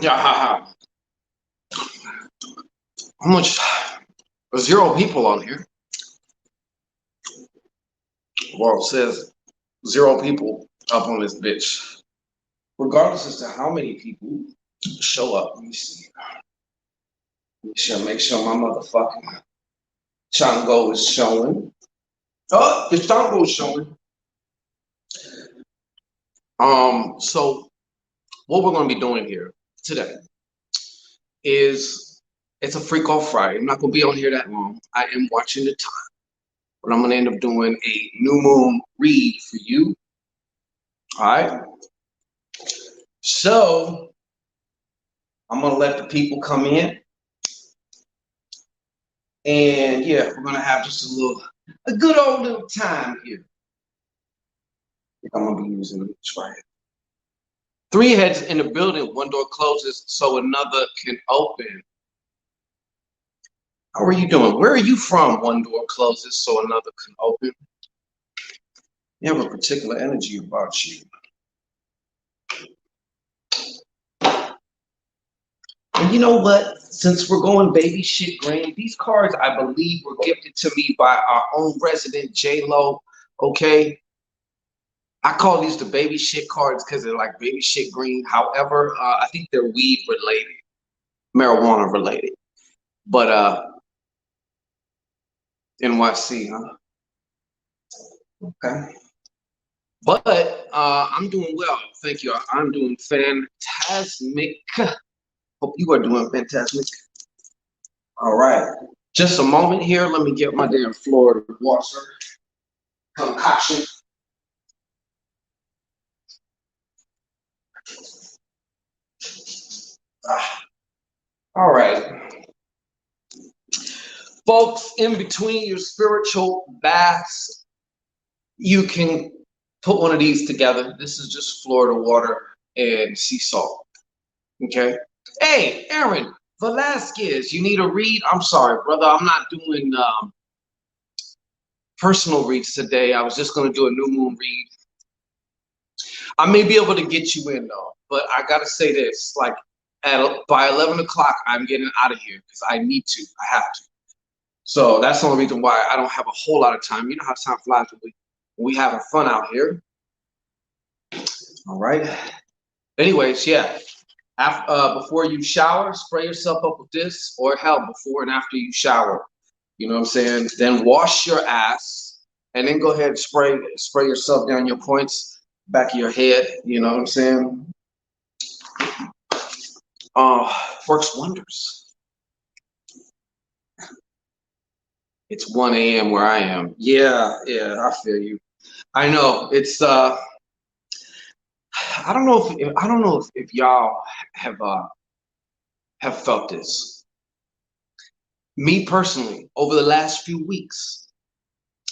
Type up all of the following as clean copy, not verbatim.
Yeah, how much? 0 people on here. Well, it says 0 people up on this bitch. Regardless as to how many people show up. Let me see. Make sure my motherfucking Chango is showing. Oh, the Chango is showing. So what we're going to be doing here today is it's a Freak Off Friday. I'm not going to be on here that long. I am watching the time, but I'm going to end up doing a new moon read for you. All right. So I'm going to let the people come in. And yeah, we're going to have just a good old little time here. I think I'm going to be using this right here. 3 heads in the building, 1 door closes so another can open. How are you doing? Where are you from? 1 door closes so another can open. You have a particular energy about you. And you know what? Since we're going baby shit green, these cards, I believe, were gifted to me by our own resident J-Lo, okay? I call these the baby shit cards because they're like baby shit green. However, I think they're weed related, marijuana related. But NYC, huh? Okay. But I'm doing well. Thank you. I'm doing fantastic. Hope you are doing fantastic. All right. Just a moment here. Let me get my damn Florida water concoction. All right. Folks, in between your spiritual baths, you can put one of these together. This is just Florida water and sea salt. Okay. Hey, Aaron Velasquez, you need a read? I'm sorry, brother. I'm not doing personal reads today. I was just going to do a new moon read. I may be able to get you in, though. But I got to say this. Like, by 11 o'clock, I'm getting out of here because I need to. I have to. So that's the only reason why I don't have a whole lot of time. You know how time flies when we having fun out here. All right. Anyways, yeah. Before you shower, spray yourself up with this, or hell, before and after you shower. You know what I'm saying? Then wash your ass, and then go ahead and spray yourself down your points, back of your head. You know what I'm saying? Works wonders. It's 1 a.m. where I am. Yeah, I feel you. I know it's I don't know if y'all have felt this. Me personally, over the last few weeks,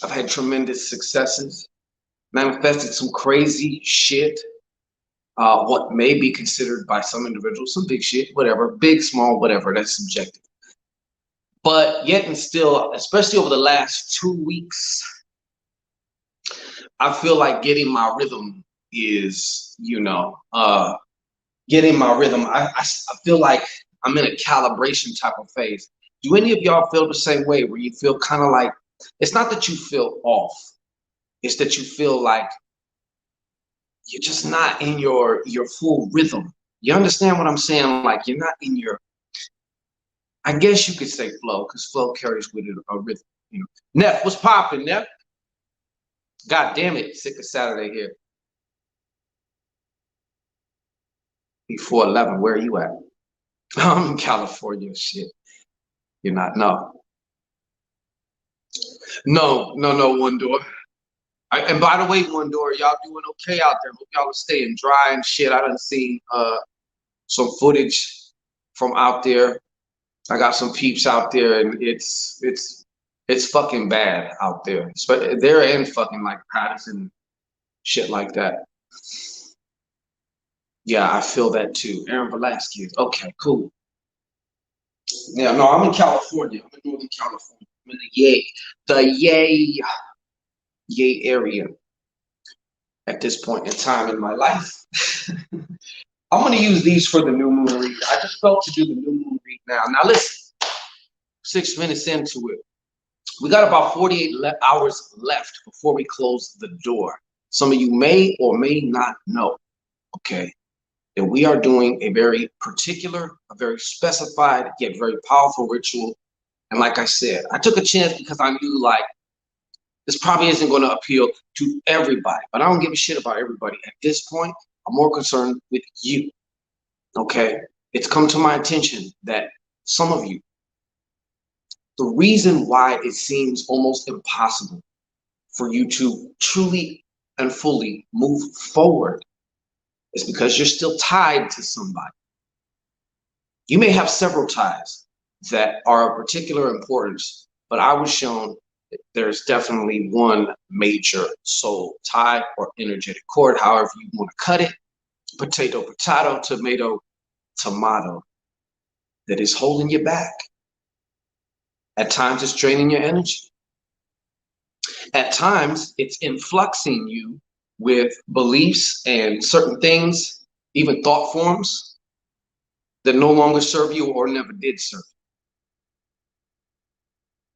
I've had tremendous successes, manifested some crazy shit. What may be considered by some individuals some big shit, whatever, big, small, whatever, that's subjective. But yet and still, especially over the last 2 weeks, I feel like getting my rhythm is, getting my rhythm. I feel like I'm in a calibration type of phase. Do any of y'all feel the same way, where you feel kind of like, it's not that you feel off, it's that you feel like you're just not in your full rhythm. You understand what I'm saying? Like, you're not in your, I guess you could say flow, because flow carries with it a rhythm. You know, Neff, what's popping, Neff? God damn it, sick of Saturday here. Before 11, where are you at? I'm in California, shit. You're not, no. No, One Door. And by the way, One Door, y'all doing okay out there? Hope y'all are staying dry and shit. I done seen some footage from out there. I got some peeps out there, and it's fucking bad out there. They're in fucking like Patterson, shit like that. Yeah, I feel that too. Aaron Velasquez. Okay, cool. Yeah, no, I'm in California. I'm in Northern California. I'm in the Yay area at this point in time in my life. I'm going to use these for the new moon read. I just felt to do the new moon read now. Now listen, 6 minutes into it. We got about 48 hours left before we close the door. Some of you may or may not know, okay, that we are doing a very particular, a very specified, yet very powerful ritual. And like I said, I took a chance because I knew like this probably isn't going to appeal to everybody, but I don't give a shit about everybody. At this point, I'm more concerned with you, okay? It's come to my attention that some of you, the reason why it seems almost impossible for you to truly and fully move forward is because you're still tied to somebody. You may have several ties that are of particular importance, but I was shown that there's definitely one major soul tie or energetic cord, however you want to cut it, potato, tomato, that is holding you back. At times it's draining your energy. At times it's influxing you with beliefs and certain things, even thought forms that no longer serve you or never did serve you.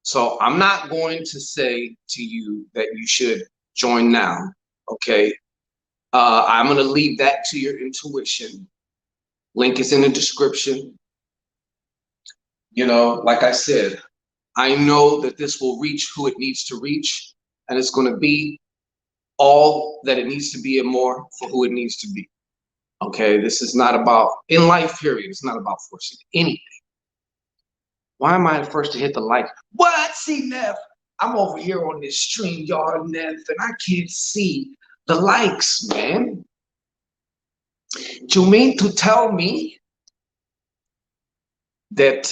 So I'm not going to say to you that you should join now, okay? I'm going to leave that to your intuition. Link is in the description. You know, like I said, I know that this will reach who it needs to reach, and it's going to be all that it needs to be and more for who it needs to be. Okay, this is not about, in life, period, it's not about forcing anything. Why am I the first to hit the like? What? See, Neff, I'm over here on this stream, y'all, Neff, and I can't see the likes, man. You mean to tell me that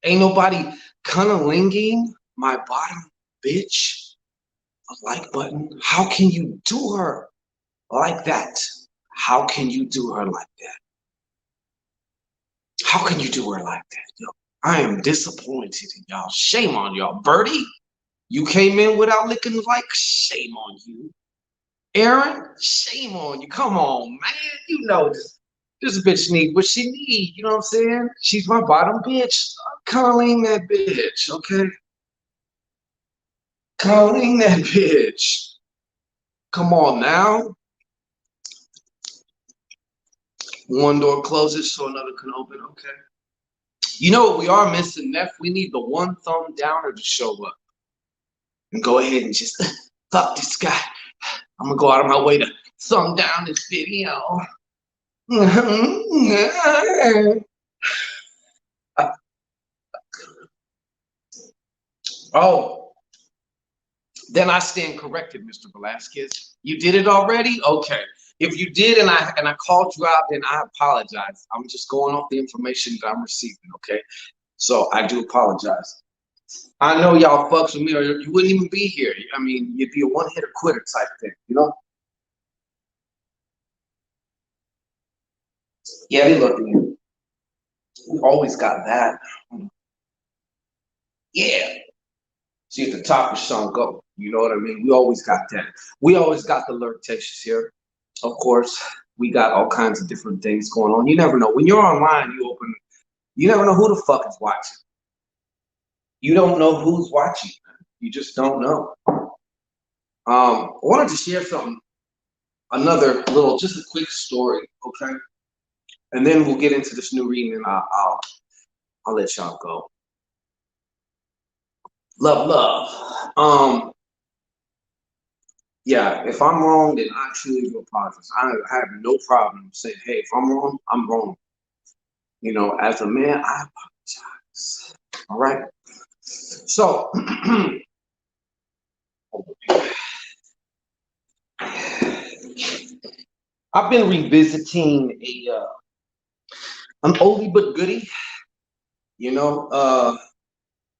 ain't nobody cunninging my bottom bitch a like button? How can you do her like that? How can you do her like that? How can you do her like that? Yo, I am disappointed in y'all. Shame on y'all. Birdie, you came in without licking the like. Shame on you. Aaron, shame on you. Come on, man. You know this bitch need what she need. You know what I'm saying? She's my bottom bitch. Calling that bitch, okay? Calling that bitch. Come on now. One door closes so another can open, okay? You know what we are missing, Neff? We need the one thumb downer to show up. And go ahead and just fuck this guy. I'm gonna go out of my way to thumb down this video. Oh, then I stand corrected, Mr. Velasquez. You did it already? Okay. If you did and I called you out, then I apologize. I'm just going off the information that I'm receiving, okay? So I do apologize. I know y'all fucks with me or you wouldn't even be here. I mean, you'd be a one-hitter quitter type thing, you know? Yeah, they look at you. We always got that. Yeah. See, at the top of song go. You know what I mean? We always got that. We always got the flirtatious here. Of course, we got all kinds of different things going on. You never know. When you're online, you never know who the fuck is watching. You don't know who's watching. You just don't know. I wanted to share something, just a quick story, okay? and then we'll get into this new reading, and I'll let y'all go. Love. Yeah, if I'm wrong, then I truly do apologize. I have no problem saying, hey, if I'm wrong, I'm wrong. You know, as a man, I apologize. All right. So, I've been revisiting an oldie but goodie. You know,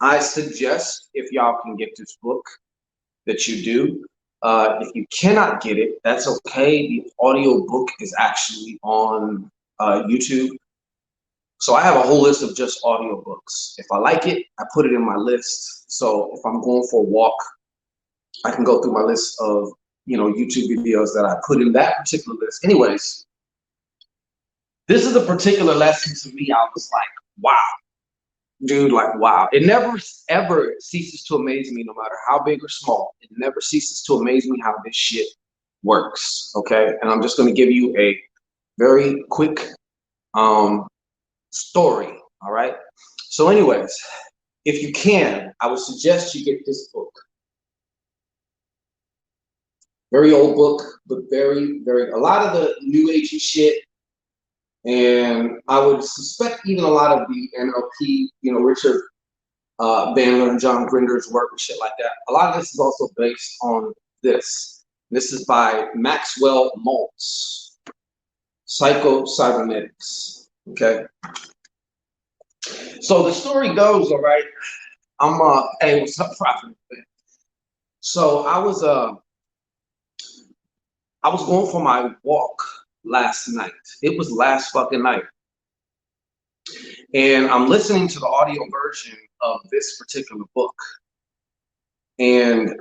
I suggest if y'all can get this book that you do. If you cannot get it, that's okay. The audio book is actually on YouTube. So I have a whole list of just audio books. If I like it, I put it in my list. So if I'm going for a walk, I can go through my list of, you know, YouTube videos that I put in that particular list. Anyways, this is a particular lesson to me. I was like, wow, dude, like, wow. It never, ever ceases to amaze me, no matter how big or small. It never ceases to amaze me how this shit works, okay? And I'm just going to give you a very quick story, all right? So anyways, if you can, I would suggest you get this book. Very old book, but very, very, a lot of the new agey shit, and I would suspect even a lot of the NLP, you know, Richard Bandler and John Grinder's work and shit like that. A lot of this is also based on this. This is by Maxwell Maltz, Psycho-Cybernetics, okay? So the story goes, all right, hey, what's up, Prophet? So I was going for my walk last night. It was last fucking night. And I'm listening to the audio version of this particular book. And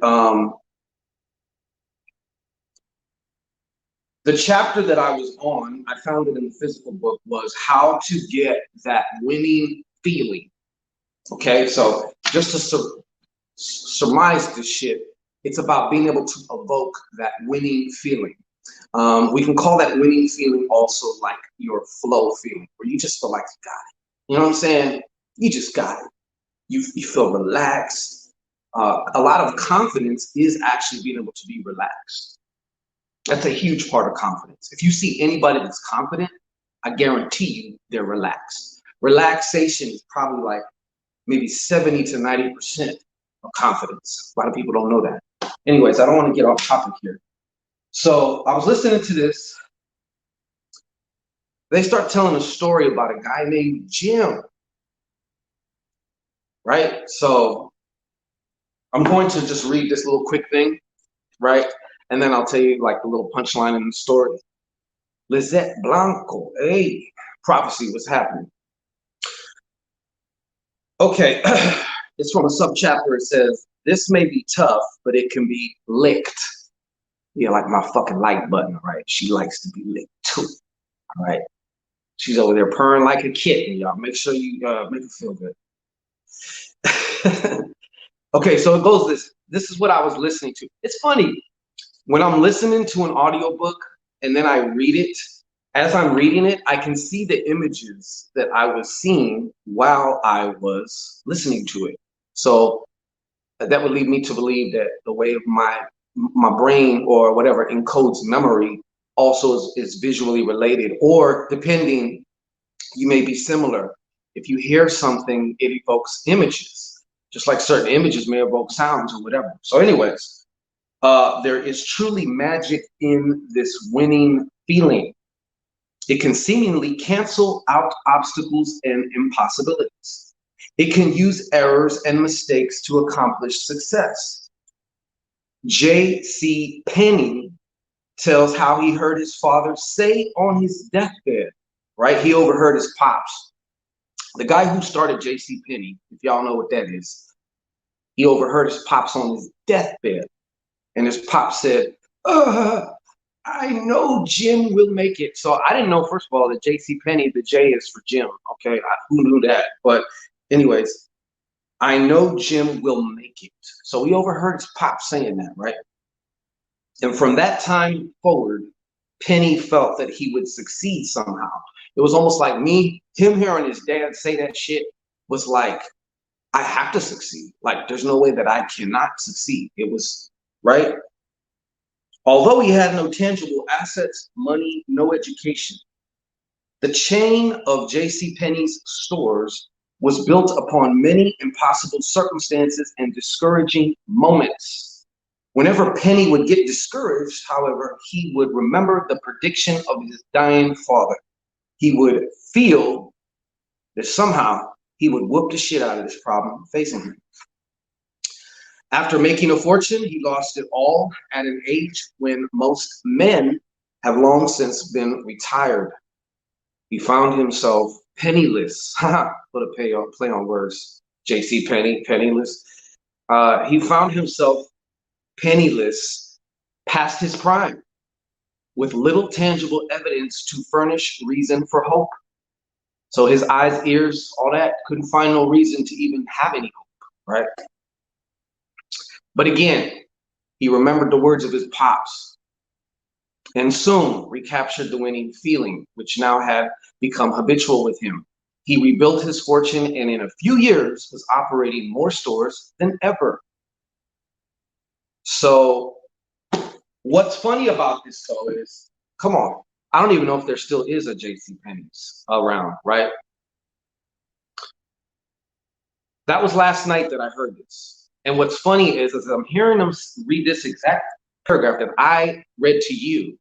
the chapter that I was on, I found it in the physical book, was how to get that winning feeling. Okay, so just to surmise this shit, it's about being able to evoke that winning feeling. We can call that winning feeling also like your flow feeling, where you just feel like you got it. You know what I'm saying? You just got it. You feel relaxed. A lot of confidence is actually being able to be relaxed. That's a huge part of confidence. If you see anybody that's confident, I guarantee you they're relaxed. Relaxation is probably like maybe 70 to 90% of confidence. A lot of people don't know that. Anyways, I don't want to get off topic here. So I was listening to this. They start telling a story about a guy named Jim, right? So I'm going to just read this little quick thing, right? And then I'll tell you like the little punchline in the story. Lizette Blanco, hey, prophecy, what's happening? Okay, it's from a subchapter. It says, this may be tough, but it can be licked. Yeah, like my fucking like button, right? She likes to be licked too, all right? She's over there purring like a kitten, y'all. Make sure you make her feel good. Okay, so it goes this is what I was listening to. It's funny, when I'm listening to an audiobook and then I read it, as I'm reading it, I can see the images that I was seeing while I was listening to it. So that would lead me to believe that the way of my brain or whatever encodes memory also is visually related, or depending, you may be similar. If you hear something, it evokes images, just like certain images may evoke sounds or whatever. So anyways, there is truly magic in this winning feeling. It can seemingly cancel out obstacles and impossibilities. It can use errors and mistakes to accomplish success. J.C. Penney tells how he heard his father say on his deathbed, right? He overheard his pops. The guy who started J.C. Penney, if y'all know what that is, he overheard his pops on his deathbed. And his pop said, I know Jim will make it. So I didn't know, first of all, that J.C. Penney, the J is for Jim. Okay, who knew that? But anyways, I know Jim will make it. So he overheard his pop saying that, right? And from that time forward, Penny felt that he would succeed somehow. It was almost like him hearing his dad say that shit was like, I have to succeed. Like, there's no way that I cannot succeed. It was, right? Although he had no tangible assets, money, no education, the chain of J.C. Penney's stores was built upon many impossible circumstances and discouraging moments. Whenever Penny would get discouraged, however, he would remember the prediction of his dying father. He would feel that somehow he would whoop the shit out of this problem facing him. After making a fortune, he lost it all at an age when most men have long since been retired. He found himself penniless. Put a play on words. J.C. Penney, penniless. He found himself penniless past his prime, with little tangible evidence to furnish reason for hope. So his eyes, ears, all that, couldn't find no reason to even have any hope, right? But again, he remembered the words of his pops and soon recaptured the winning feeling, which now had become habitual with him. He rebuilt his fortune and in a few years was operating more stores than ever. So what's funny about this though is, come on, I don't even know if there still is a J.C. Penney's around, right? That was last night that I heard this. And what's funny is I'm hearing them read this exact paragraph that I read to you.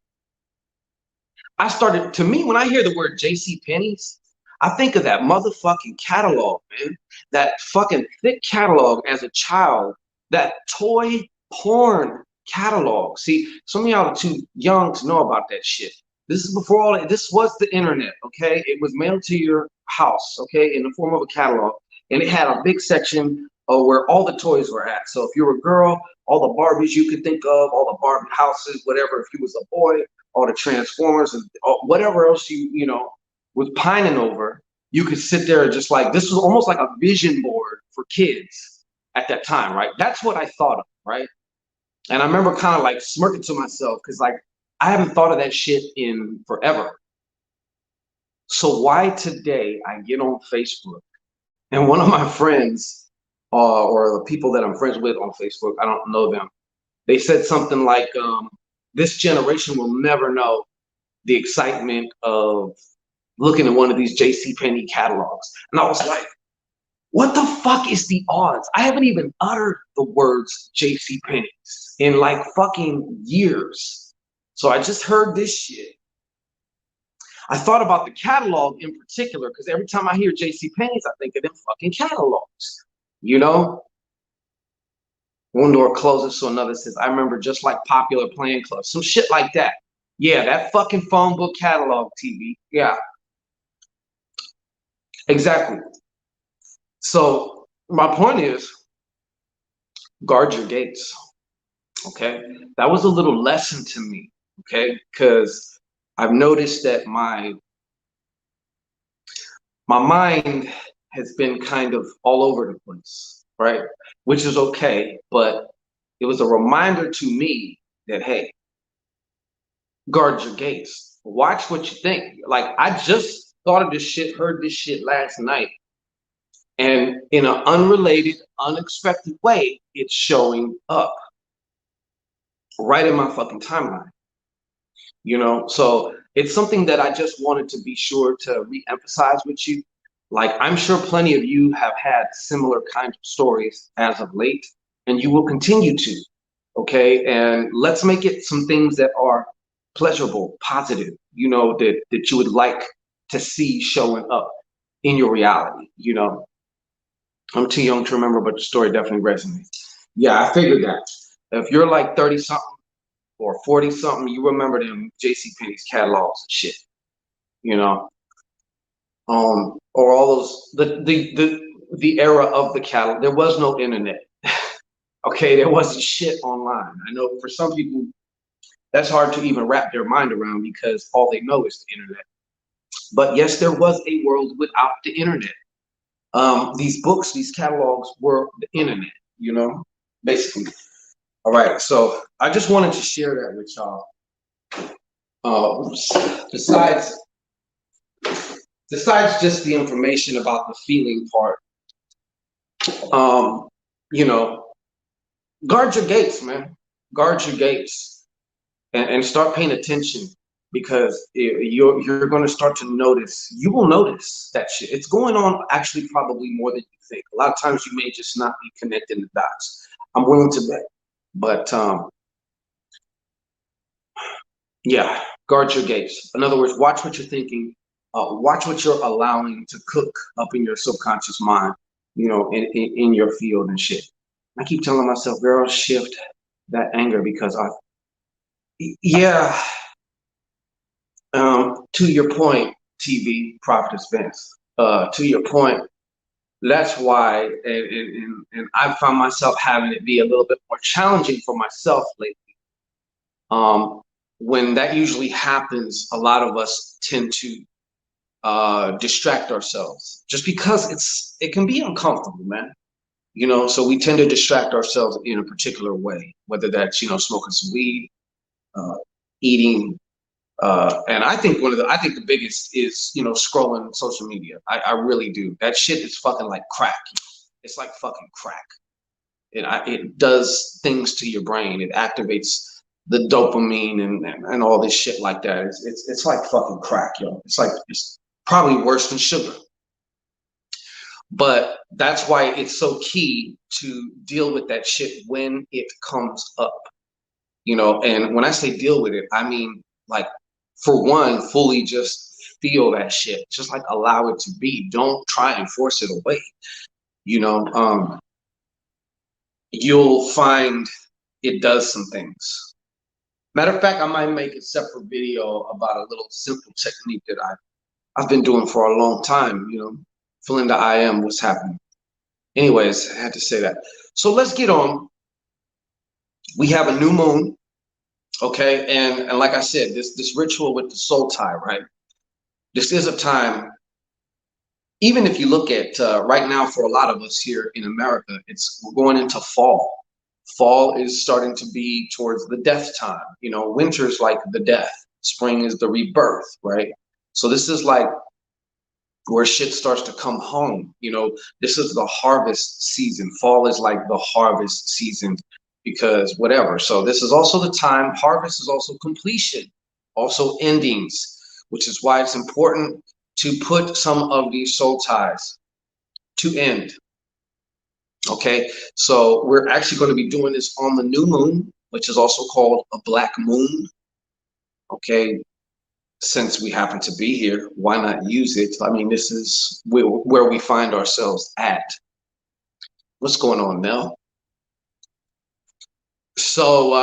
I started, to me, when I hear the word J.C. Penney's, I think of that motherfucking catalog, man. That fucking thick catalog as a child, that toy porn catalog. See, some of y'all are too young to know about that shit. This is before all that. This was the internet, okay? It was mailed to your house, okay, in the form of a catalog. And it had a big section where all the toys were at. So if you were a girl, all the Barbies you could think of, all the Barbie houses, whatever. If you was a boy, all the Transformers and whatever else you know was pining over, you could sit there and just like, this was almost like a vision board for kids at that time, right? That's what I thought of, right? And I remember kind of like smirking to myself because like I haven't thought of that shit in forever. So why today I get on Facebook and one of my friends or the people that I'm friends with on Facebook, I don't know them, they said something like, this generation will never know the excitement of looking at one of these J.C. Penney catalogs. And I was like, what the fuck is the odds? I haven't even uttered the words J.C. Penney's in like fucking years. So I just heard this shit. I thought about the catalog in particular because every time I hear J.C. Penney's, I think of them fucking catalogs, you know? One door closes, so another says, I remember just like Popular Playing Club, some shit like that. Yeah, that fucking phone book catalog TV. Yeah, exactly. So my point is, guard your gates, okay? That was a little lesson to me, okay? Because I've noticed that my mind has been kind of all over the place, right? Which is okay, but it was a reminder to me that, hey, guard your gates. Watch what you think. Like, I just thought of this shit, heard this shit last night. And in an unrelated, unexpected way, it's showing up right in my fucking timeline. You know, so it's something that I just wanted to be sure to re-emphasize with you. Like, I'm sure plenty of you have had similar kinds of stories as of late, and you will continue to, okay? And let's make it some things that are pleasurable, positive, you know, that you would like to see showing up in your reality, you know? I'm too young to remember, but the story definitely resonates. Yeah, I figured that. If you're like 30-something or 40-something, you remember them J.C. Penney's catalogs and shit, you know? Or all those, the era of the catalog. There was no internet. Okay, there wasn't shit online. I know for some people, that's hard to even wrap their mind around because all they know is the internet. But yes, there was a world without the internet. These books, these catalogs were the internet, you know, basically. All right, so I just wanted to share that with y'all. Besides besides just the information about the feeling part, you know, guard your gates, man. Guard your gates, and start paying attention, because you're going to start to notice. You will notice that shit. It's going on actually probably more than you think. A lot of times you may just not be connecting the dots. I'm willing to bet, but yeah, guard your gates. In other words, watch what you're thinking. Watch what you're allowing to cook up in your subconscious mind. You know, in your field and shit. I keep telling myself, girl, shift that anger, because yeah. To your point, TV Prophetess Vince. To your point, that's why, and I found myself having it be a little bit more challenging for myself lately. When that usually happens, a lot of us tend to distract ourselves, just because it can be uncomfortable, man. You know, so we tend to distract ourselves in a particular way, whether that's, you know, smoking some weed, eating. And I think I think the biggest is, you know, scrolling social media. I really do. That shit is fucking like crack. It's like fucking crack. It does things to your brain. It activates the dopamine and all this shit like that. It's like fucking crack, yo. It's probably worse than sugar. But that's why it's so key to deal with that shit when it comes up. You know, and when I say deal with it, I mean, like, for one, fully just feel that shit. Just like allow it to be. Don't try and force it away. You know, you'll find it does some things. Matter of fact, I might make a separate video about a little simple technique that I've been doing for a long time. You know, feeling the I am, what's happening. Anyways, I had to say that. So let's get on. We have a new moon. Okay, and like I said, this ritual with the soul tie, right? This is a time, even if you look at right now, for a lot of us here in America, we're going into fall. Fall is starting to be towards the death time. You know, winter's like the death. Spring is the rebirth, right? So this is like where shit starts to come home. You know, this is the harvest season. Fall is like the harvest season, because whatever. So this is also the time. Harvest is also completion, also endings, which is why it's important to put some of these soul ties to end. Okay, so we're actually going to be doing this on the new moon, which is also called a black moon. Okay, since we happen to be here, why not use it? I mean, this is where we find ourselves at. What's going on, Mel? So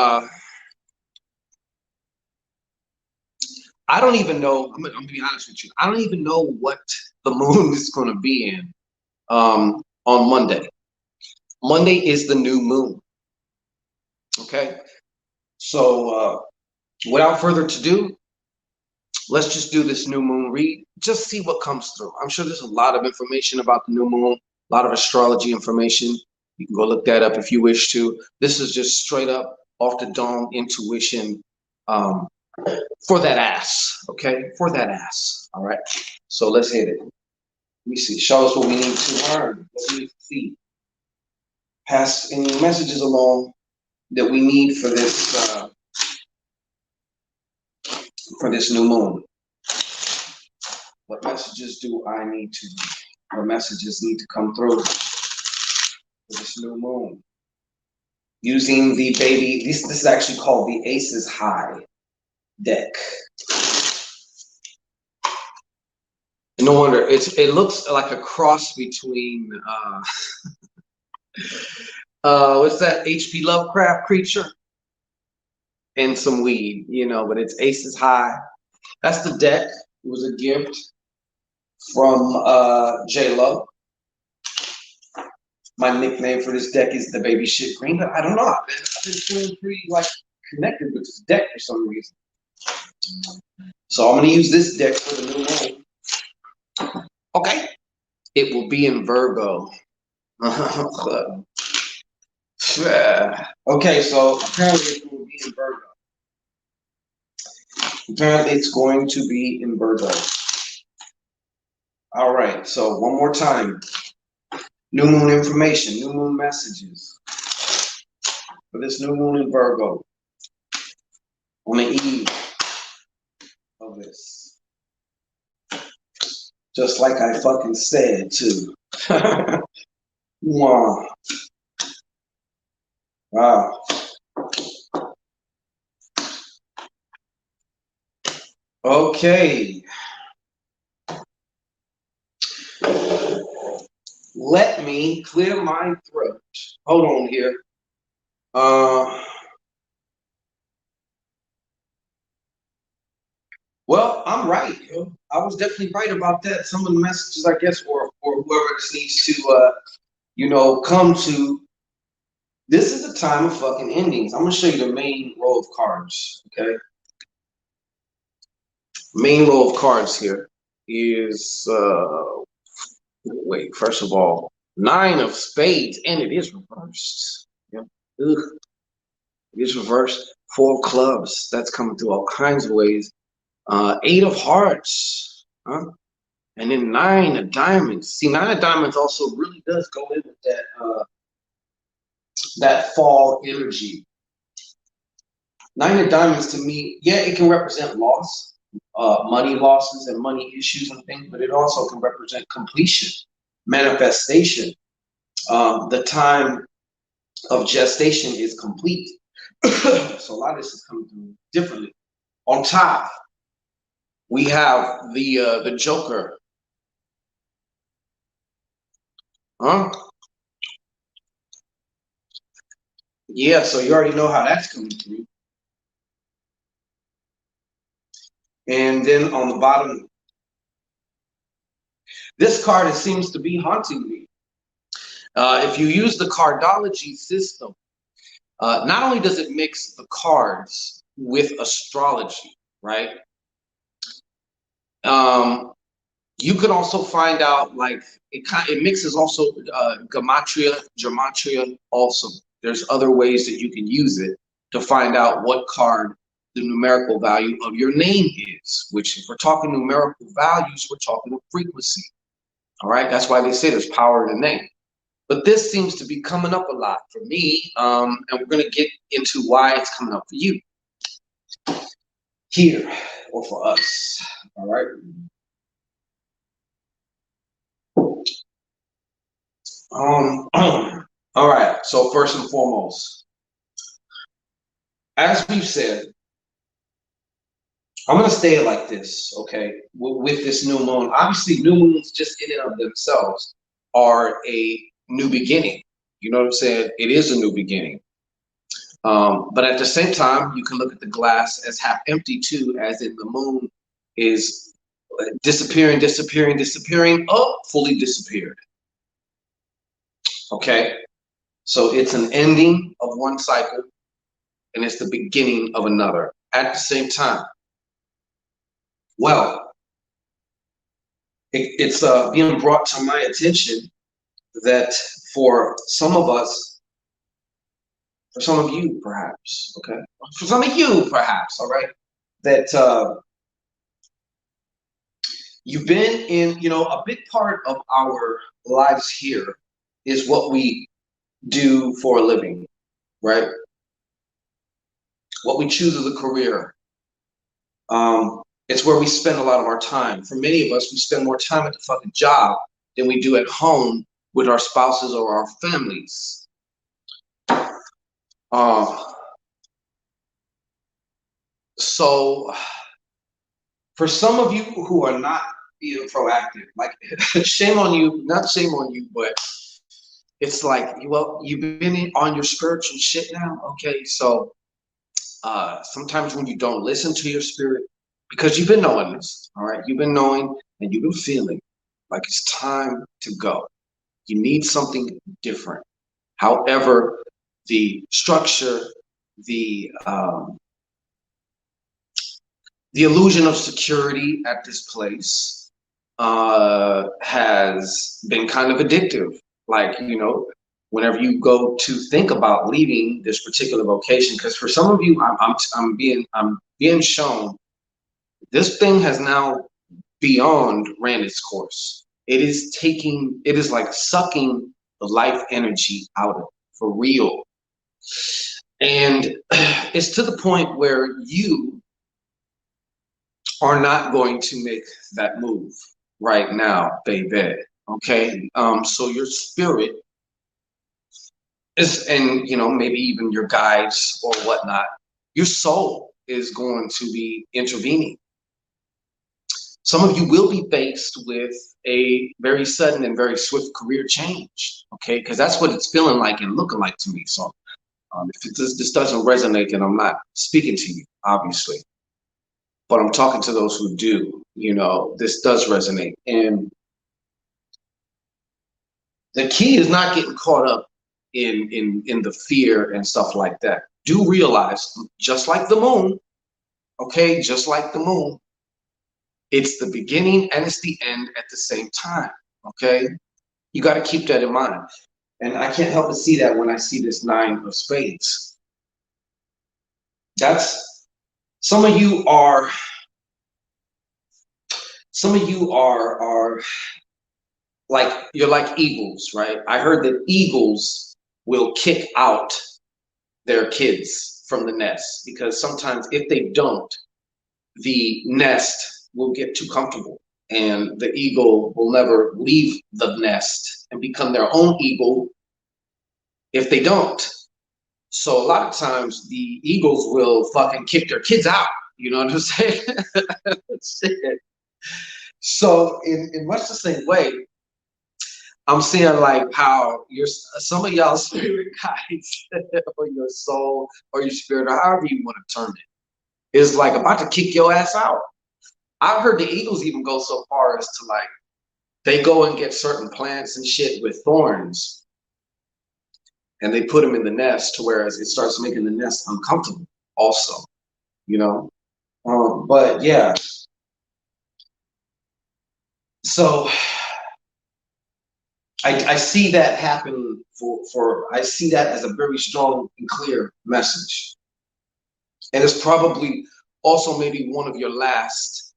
I don't even know. I'm gonna be honest with you. I don't even know what the moon is going to be in on Monday. Monday is the new moon. Okay, so without further ado, let's just do this new moon read. Just see what comes through. I'm sure there's a lot of information about the new moon, a lot of astrology information. You can go look that up if you wish to. This is just straight up off the dome intuition for that ass, okay? For that ass, all right? So let's hit it. Let me see. Show us what we need to learn. What we need to see. Pass any messages along that we need for this new moon. What messages do I need to? What messages need to come through for this new moon? Using the baby. This is actually called the Aces High deck. No wonder it looks like a cross between what's that H.P. Lovecraft creature and some weed, you know, but it's Aces High. That's the deck. It was a gift from J-Lo. My nickname for this deck is the baby shit green, but I don't know. I've been feeling pretty like connected with this deck for some reason. So I'm gonna use this deck for the new moon. Okay. It will be in Virgo. Okay, so apparently it will be in Virgo. Apparently it's going to be in Virgo. All right, so one more time. New moon information, new moon messages for this new moon in Virgo on the eve of this. Just like I fucking said too. Wow. Wow. Okay. Let me clear my throat. Hold on here. Well, I'm right. Yo. I was definitely right about that. Some of the messages, I guess, or whoever this needs to, come to. This is a time of fucking endings. I'm gonna show you the main row of cards. Okay. Main row of cards here is wait. First of all, 9 of spades, and it is reversed. Yeah. Ugh. It is reversed. 4 of clubs. That's coming through all kinds of ways. 8 of hearts. Huh? And then 9 of diamonds. See, 9 of diamonds also really does go in with that fall energy. 9 of diamonds to me, yeah, it can represent loss, money losses and money issues and things, but it also can represent completion, manifestation. The time of gestation is complete. So a lot of this is coming through differently. On top, we have the Joker. Huh? Yeah, so you already know how that's coming through. And then on the bottom, this card seems to be haunting me. If you use the cardology system, not only does it mix the cards with astrology, right? You could also find out, like, it mixes also gematria also. There's other ways that you can use it to find out what card the numerical value of your name is, which if we're talking numerical values, we're talking of frequency. All right, that's why they say there's power in the name. But this seems to be coming up a lot for me, and we're going to get into why it's coming up for you here or for us. All right. All right. So first and foremost, as we've said, I'm going to stay like this, okay, with this new moon. Obviously, new moons just in and of themselves are a new beginning. You know what I'm saying? It is a new beginning. But at the same time, you can look at the glass as half empty too, as in the moon is disappearing, disappearing, disappearing. Oh, fully disappeared. Okay. So it's an ending of one cycle and it's the beginning of another at the same time. Well, it's being brought to my attention that for some of us, for some of you perhaps, okay, for some of you perhaps, all right, that you've been in, a big part of our lives here is what we do for a living, right? What we choose as a career. It's where we spend a lot of our time. For many of us, we spend more time at the fucking job than we do at home with our spouses or our families. So for some of you who are not being proactive, like shame on you, not shame on you, but it's like, well, you've been on your spiritual shit now. Okay, so sometimes when you don't listen to your spirit, because you've been knowing this, all right, you've been knowing and you've been feeling like it's time to go. You need something different. However, the structure, the illusion of security at this place has been kind of addictive. Like, whenever you go to think about leaving this particular vocation, because for some of you, I'm being shown this thing has now beyond ran its course. It is like sucking the life energy out of it, for real. And it's to the point where you are not going to make that move right now, baby. Okay. So your spirit is, and maybe even your guides or whatnot, your soul is going to be intervening. Some of you will be faced with a very sudden and very swift career change, okay? Because that's what it's feeling like and looking like to me. So if this doesn't resonate, then I'm not speaking to you, obviously. But I'm talking to those who do. This does resonate. And the key is not getting caught up in the fear and stuff like that. Do realize, just like the moon, okay, just like the moon, it's the beginning and it's the end at the same time, okay? You got to keep that in mind. And I can't help but see that when I see this 9 of spades. That's, some of you are like, you're like eagles, right? I heard that eagles will kick out their kids from the nest, because sometimes if they don't, the nest will get too comfortable and the eagle will never leave the nest and become their own eagle if they don't. So a lot of times the eagles will fucking kick their kids out. You know what I'm saying? So in much the same way, I'm seeing like how some of y'all spirit guides or your soul or your spirit, or however you want to term it, is like about to kick your ass out. I've heard the eagles even go so far as to, like, they go and get certain plants and shit with thorns and they put them in the nest, to whereas it starts making the nest uncomfortable also, but yeah, so I see that happen I see that as a very strong and clear message. And it's probably also maybe one of your last,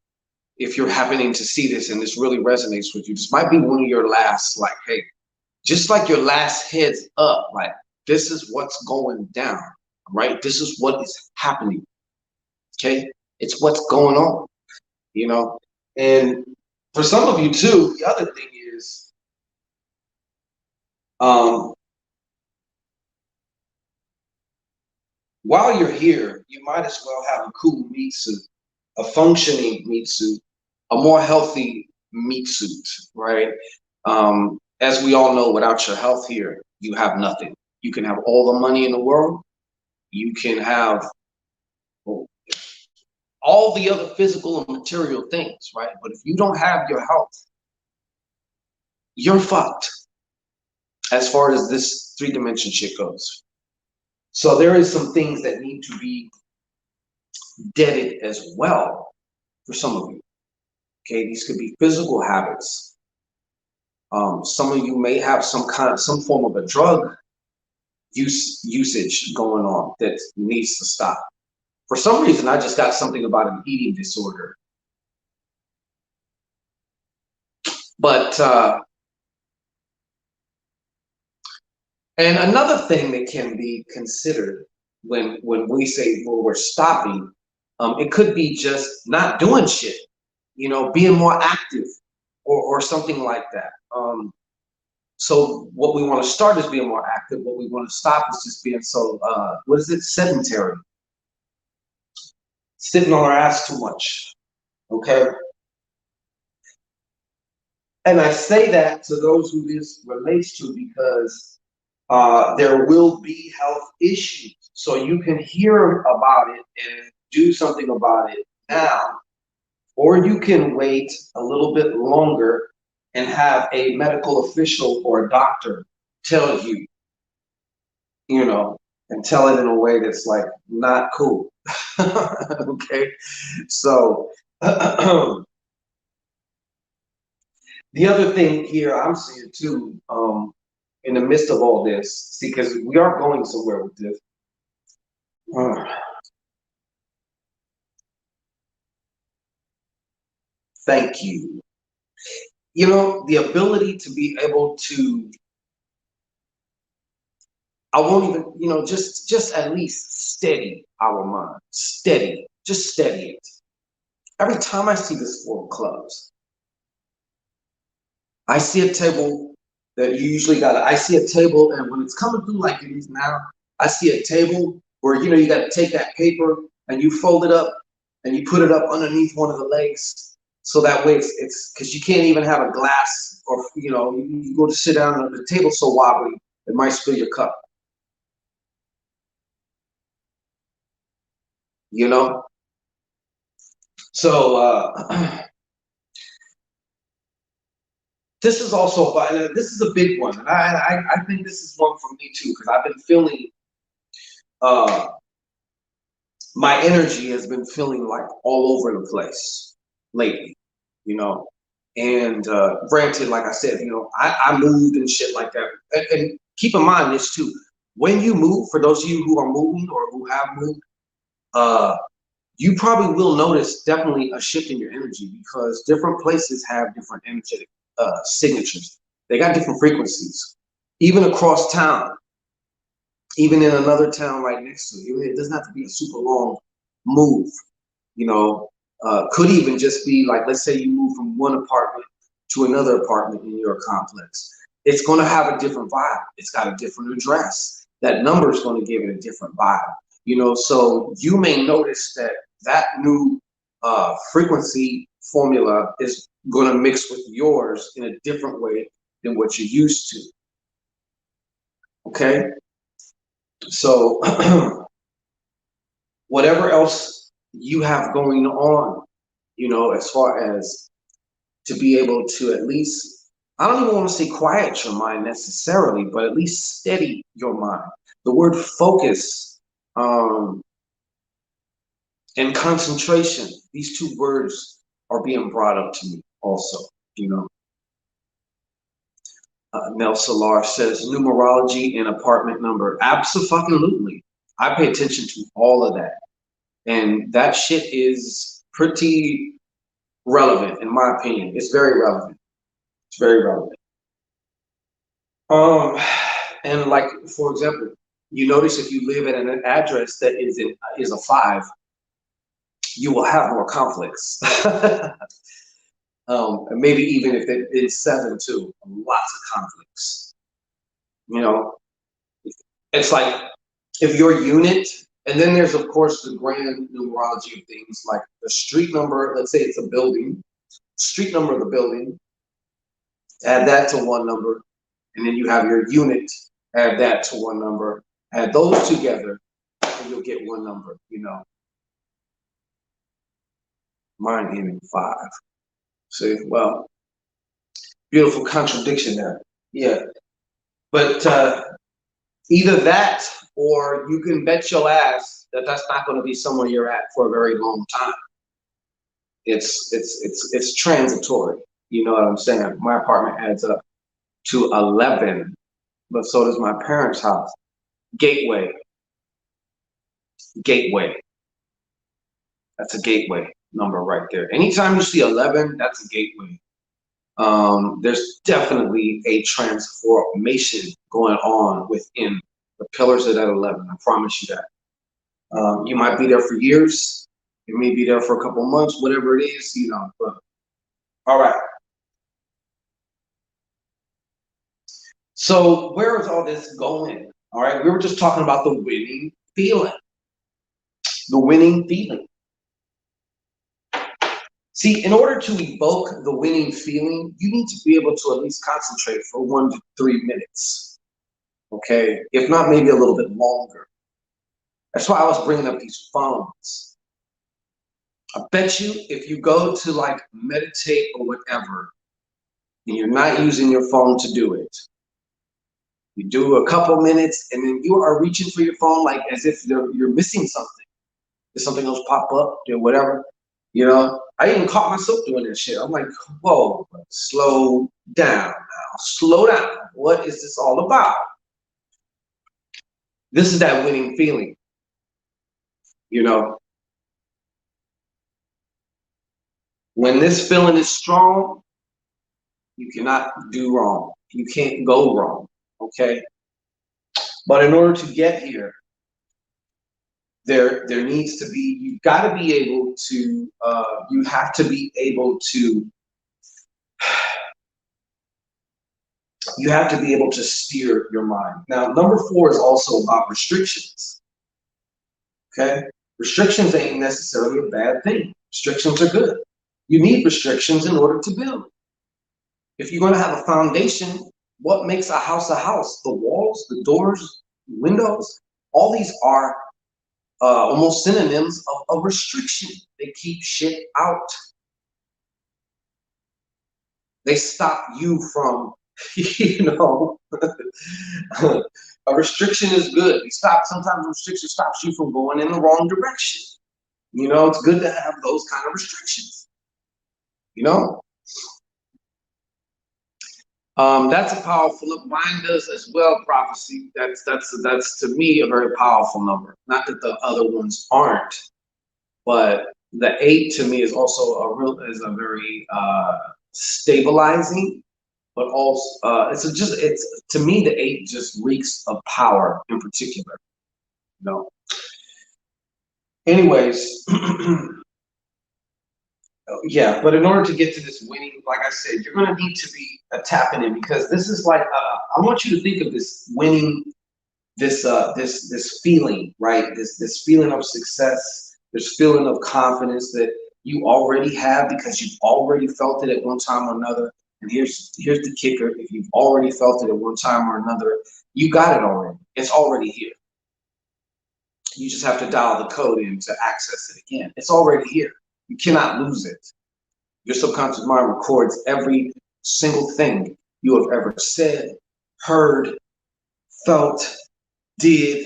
if you're happening to see this and this really resonates with you, this might be one of your last, like, hey, just like your last heads up, like, this is what's going down, right? This is what is happening, okay? It's what's going on, And for some of you too, the other thing is, while you're here, you might as well have a cool meat suit, a functioning meat suit, a more healthy meat suit, right? As we all know, without your health here, you have nothing. You can have all the money in the world. You can have all the other physical and material things, right? But if you don't have your health, you're fucked as far as this 3-dimension shit goes. So there is some things that need to be deaded as well for some of you. Okay, these could be physical habits. Some of you may have some form of a drug usage going on that needs to stop. For some reason, I just got something about an eating disorder. But and another thing that can be considered when we say, well, we're stopping, it could be just not doing shit, being more active or something like that. So what we want to start is being more active. What we want to stop is just being so, what is it, sedentary. Sitting on our ass too much, okay? And I say that to those who this relates to because there will be health issues. So you can hear about it and do something about it now, or you can wait a little bit longer and have a medical official or a doctor tell you, and tell it in a way that's like not cool. Okay, so the other thing here I'm seeing too, in the midst of all this, see, because we are going somewhere with this. Thank you. you know, the ability to be able to, I won't even, you know, just at least steady our mind, just steady it. Every time I see this four of clubs, I see a table that you usually got. I see a table, and when it's coming through like it is now, I see a table where, you know, you got to take that paper and you fold it up and you put it up underneath one of the legs, so that way it's because you can't even have a glass, or, you know, you go to sit down and the table's so wobbly it might spill your cup. You know, so this is also, this is a big one, and I think this is one for me too, because I've been feeling, my energy has been feeling like all over the place lately, you know. And granted, like I said, you know, I moved and shit like that. And keep in mind this too, when you move, for those of you who are moving or who have moved, you probably will notice definitely a shift in your energy, because different places have different energetic signatures. They got different frequencies, even across town, even in another town right next to you. It doesn't have to be a super long move, you know. Could even just be like, let's say you move from one apartment to another apartment in your complex. It's going to have a different vibe. It's got a different address. That number is going to give it a different vibe, you know. So you may notice that that new frequency formula is going to mix with yours in a different way than what you're used to. Okay, so whatever else you have going on, you know, as far as to be able to at least, I don't even want to say quiet your mind necessarily, but at least steady your mind. The word focus and concentration, these two words are being brought up to me also, you know. Mel Salar says numerology and apartment number. Absolutely. I pay attention to all of that. And that shit is pretty relevant, in my opinion. It's very relevant. It's very relevant. And like, for example, you notice if you live at an address that is a 5, you will have more conflicts. And maybe even if it is 7 too, lots of conflicts. You know, it's like if your unit, and then there's of course the grand numerology of things like the street number. Let's say it's a building, street number of the building, add that to one number, and then you have your unit, add that to one number, add those together, and you'll get one number, you know. Mine ending 5. See, well, beautiful contradiction there. Yeah. But either that, or you can bet your ass that that's not going to be somewhere you're at for a very long time. It's transitory. You know what I'm saying? My apartment adds up to 11, but so does my parents' house. Gateway. That's a gateway number right there. Anytime you see 11, that's a gateway. There's definitely a transformation going on within the pillars of that 11. I promise you that. You might be there for years. You may be there for a couple months, whatever it is, you know. But all right. So where is all this going? All right. We were just talking about the winning feeling. The winning feeling. See, in order to evoke the winning feeling, you need to be able to at least concentrate for 1 to 3 minutes. Okay, if not, maybe a little bit longer. That's why I was bringing up these phones. I bet you if you go to like meditate or whatever, and you're not using your phone to do it, you do a couple minutes and then you are reaching for your phone like as if you're missing something. Did something else pop up or whatever? You know, I even caught myself doing that shit. I'm like, whoa, slow down now. Slow down. What is this all about? This is that winning feeling. You know, when this feeling is strong, You cannot do wrong. You can't go wrong, okay? But in order to get here, there needs to be, you've got to be able to, you have to be able to, you have to be able to steer your mind. Now, number 4 is also about restrictions, okay? Restrictions ain't necessarily a bad thing. Restrictions are good. You need restrictions in order to build. If you're going to have a foundation, what makes a house a house? The walls, the doors, windows, all these are almost synonyms of restriction. They keep shit out. They stop you from, you know, a restriction is good. Sometimes a restriction stops you from going in the wrong direction. You know, it's good to have those kind of restrictions, you know? That's a powerful number. Mine does as well, prophecy. That's to me a very powerful number. Not that the other ones aren't, but the 8 to me is also a very stabilizing, but also it's to me the 8 just reeks of power in particular. You know. Anyways. Yeah, but in order to get to this winning, like I said, you're going to need to be tapping in, because this is like I want you to think of this winning, this feeling, right? This feeling of success, this feeling of confidence that you already have because you've already felt it at one time or another. And here's the kicker: if you've already felt it at one time or another, you got it already. It's already here. You just have to dial the code in to access it again. It's already here. You cannot lose it. Your subconscious mind records every single thing you have ever said, heard, felt, did,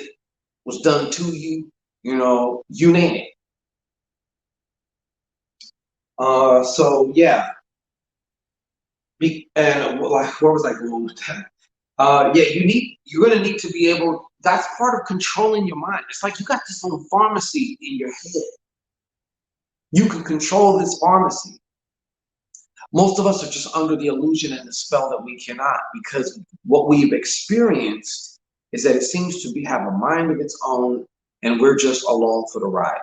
was done to you, you know, you name it. So yeah. And like, where was I going with that? Yeah, you're gonna need to be able, that's part of controlling your mind. It's like you got this little pharmacy in your head. You can control this pharmacy. Most of us are just under the illusion and the spell that we cannot, because what we've experienced is that it seems to have a mind of its own, and we're just along for the ride.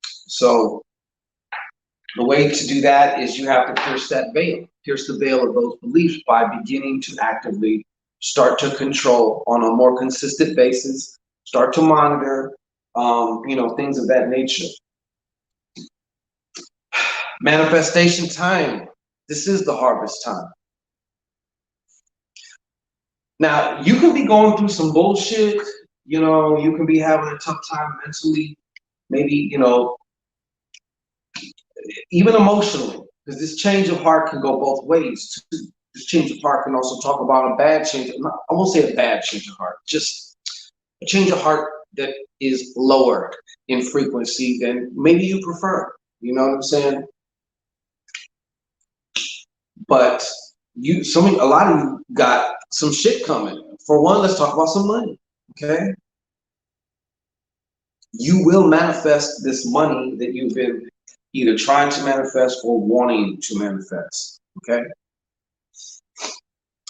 So the way to do that is you have to pierce that veil, pierce the veil of those beliefs by beginning to actively start to control on a more consistent basis, start to monitor, you know, things of that nature. Manifestation time. This is the harvest time. Now, you can be going through some bullshit, you know, you can be having a tough time mentally, maybe, you know, even emotionally, because this change of heart can go both ways too. This change of heart can also talk about a bad change. I won't say a bad change of heart, just a change of heart that is lower in frequency than maybe you prefer. You know what I'm saying? But a lot of you got some shit coming. For one, let's talk about some money, okay? You will manifest this money that you've been either trying to manifest or wanting to manifest, okay?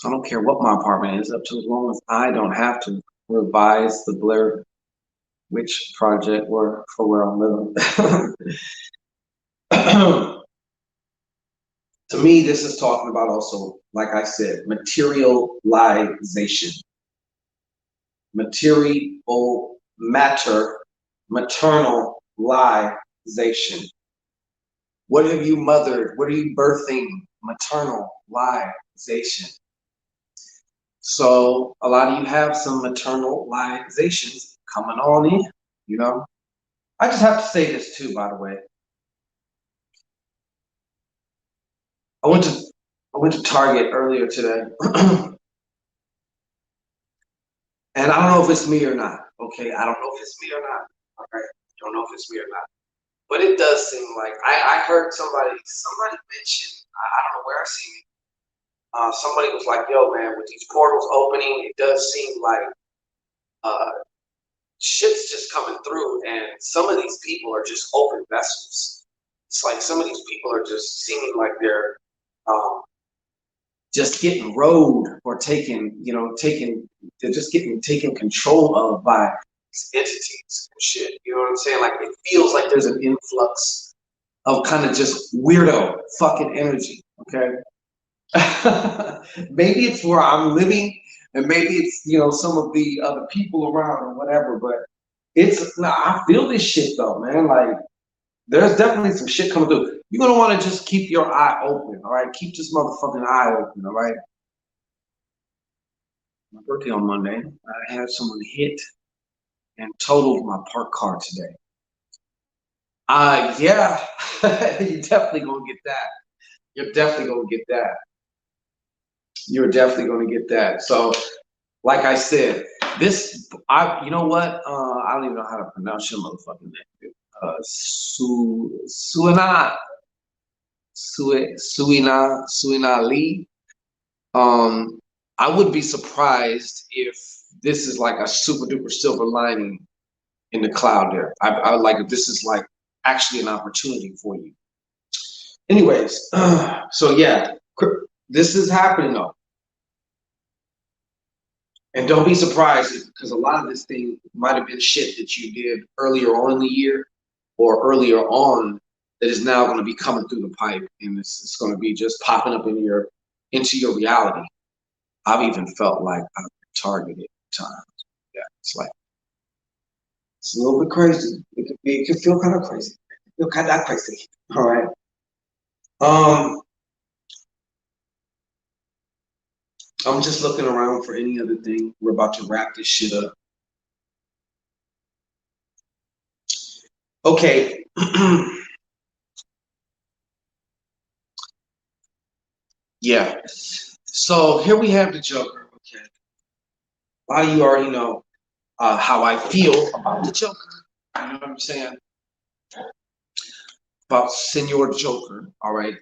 I don't care what my apartment is, up to as long as I don't have to revise the Blair Witch Project for where I'm living. To me, this is talking about also, like I said, materialization. Material matter, maternalization. What have you mothered? What are you birthing? Maternalization. So a lot of you have some maternalizations coming on in, you know. I just have to say this too, by the way. I went to Target earlier today. And I don't know if it's me or not. Okay, I don't know if it's me or not. Okay, don't know if it's me or not. But it does seem like I heard somebody mention, I don't know where I seen it. Somebody was like, "Yo, man, with these portals opening, it does seem like shit's just coming through, and some of these people are just open vessels. It's like some of these people are just seeming like they're um, just getting rode or taken, you know, they're just getting taken control of by these entities and shit. You know what I'm saying? Like it feels like there's an influx of kind of just weirdo fucking energy. Okay. Maybe it's where I'm living, and maybe it's, you know, some of the other people around or whatever, but it's, nah, I feel this shit though, man. Like there's definitely some shit coming through. You're gonna want to just keep your eye open, all right? Keep this motherfucking eye open, all right? My birthday on Monday, I had someone hit and totaled my park car today. Yeah, you're definitely gonna get that. You're definitely gonna get that. You're definitely gonna get that. So, like I said, you know what? I don't even know how to pronounce your motherfucking name. Suina, Suina Lee. Um, I would be surprised if this is like a super duper silver lining in the cloud there. I would like if this is like actually an opportunity for you. Anyways, so yeah, this is happening though. And don't be surprised because a lot of this thing might have been shit that you did earlier on in the year or earlier on that is now going to be coming through the pipe, and it's going to be just popping up in into your reality. I've even felt like I've been targeted at times. Yeah, it's like it's a little bit crazy. It can feel kind of crazy. It feel kind of crazy. All right. Um, I'm just looking around for any other thing. We're about to wrap this shit up. Okay. Yeah. So here we have the Joker. Okay. A lot of you already know how I feel about the Joker. You know what I'm saying? About Senor Joker. All right.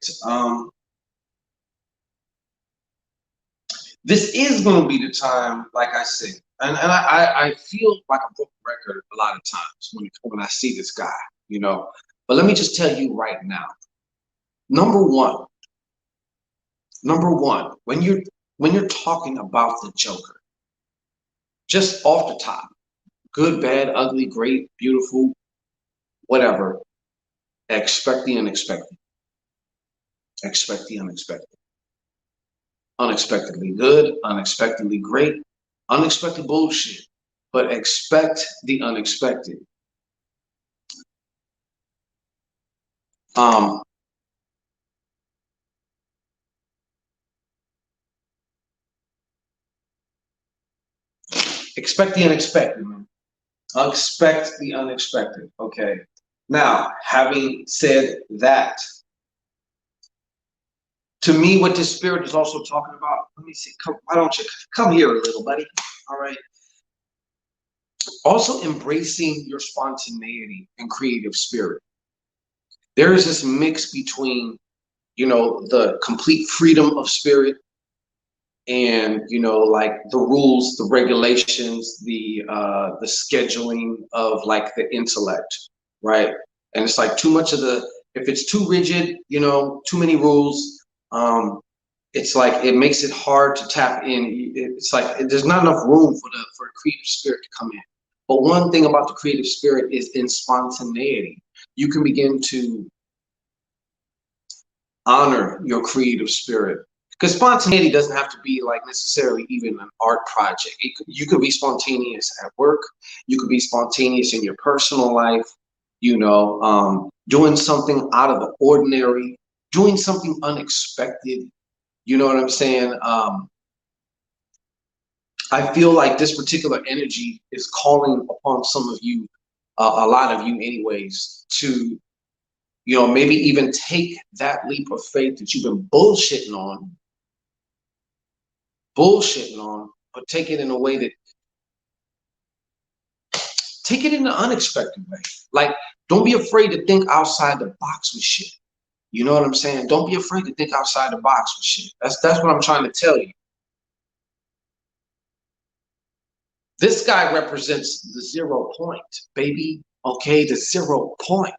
This is going to be the time, like I said, and I feel like a broken record a lot of times when I see this guy, you know. But let me just tell you right now. Number one, when you're talking about the Joker, just off the top, good, bad, ugly, great, beautiful, whatever, expect the unexpected. Expect the unexpected. Unexpectedly good, unexpectedly great, unexpected bullshit, but expect the unexpected. Um, expect the unexpected, man. Expect the unexpected. Okay. Now, having said that, to me, what this spirit is also talking about, let me see. Why don't you come here a little, buddy? All right. Also embracing your spontaneity and creative spirit. There is this mix between, you know, the complete freedom of spirit and, you know, like the rules, the regulations, the scheduling of like the intellect, right? And it's like too much of if it's too rigid, you know, too many rules, it's like it makes it hard to tap in. It's like there's not enough room for the creative spirit to come in. But one thing about the creative spirit is in spontaneity. You can begin to honor your creative spirit. Because spontaneity doesn't have to be like necessarily even an art project. You could be spontaneous at work. You could be spontaneous in your personal life, you know, doing something out of the ordinary, doing something unexpected. You know what I'm saying? I feel like this particular energy is calling upon some of you, a lot of you anyways, to, you know, maybe even take that leap of faith that you've been bullshitting on, but take it in a way that, take it in an unexpected way. Like, don't be afraid to think outside the box with shit. You know what I'm saying? Don't be afraid to think outside the box with shit. That's what I'm trying to tell you. This guy represents the 0 point, baby. Okay, the 0 point.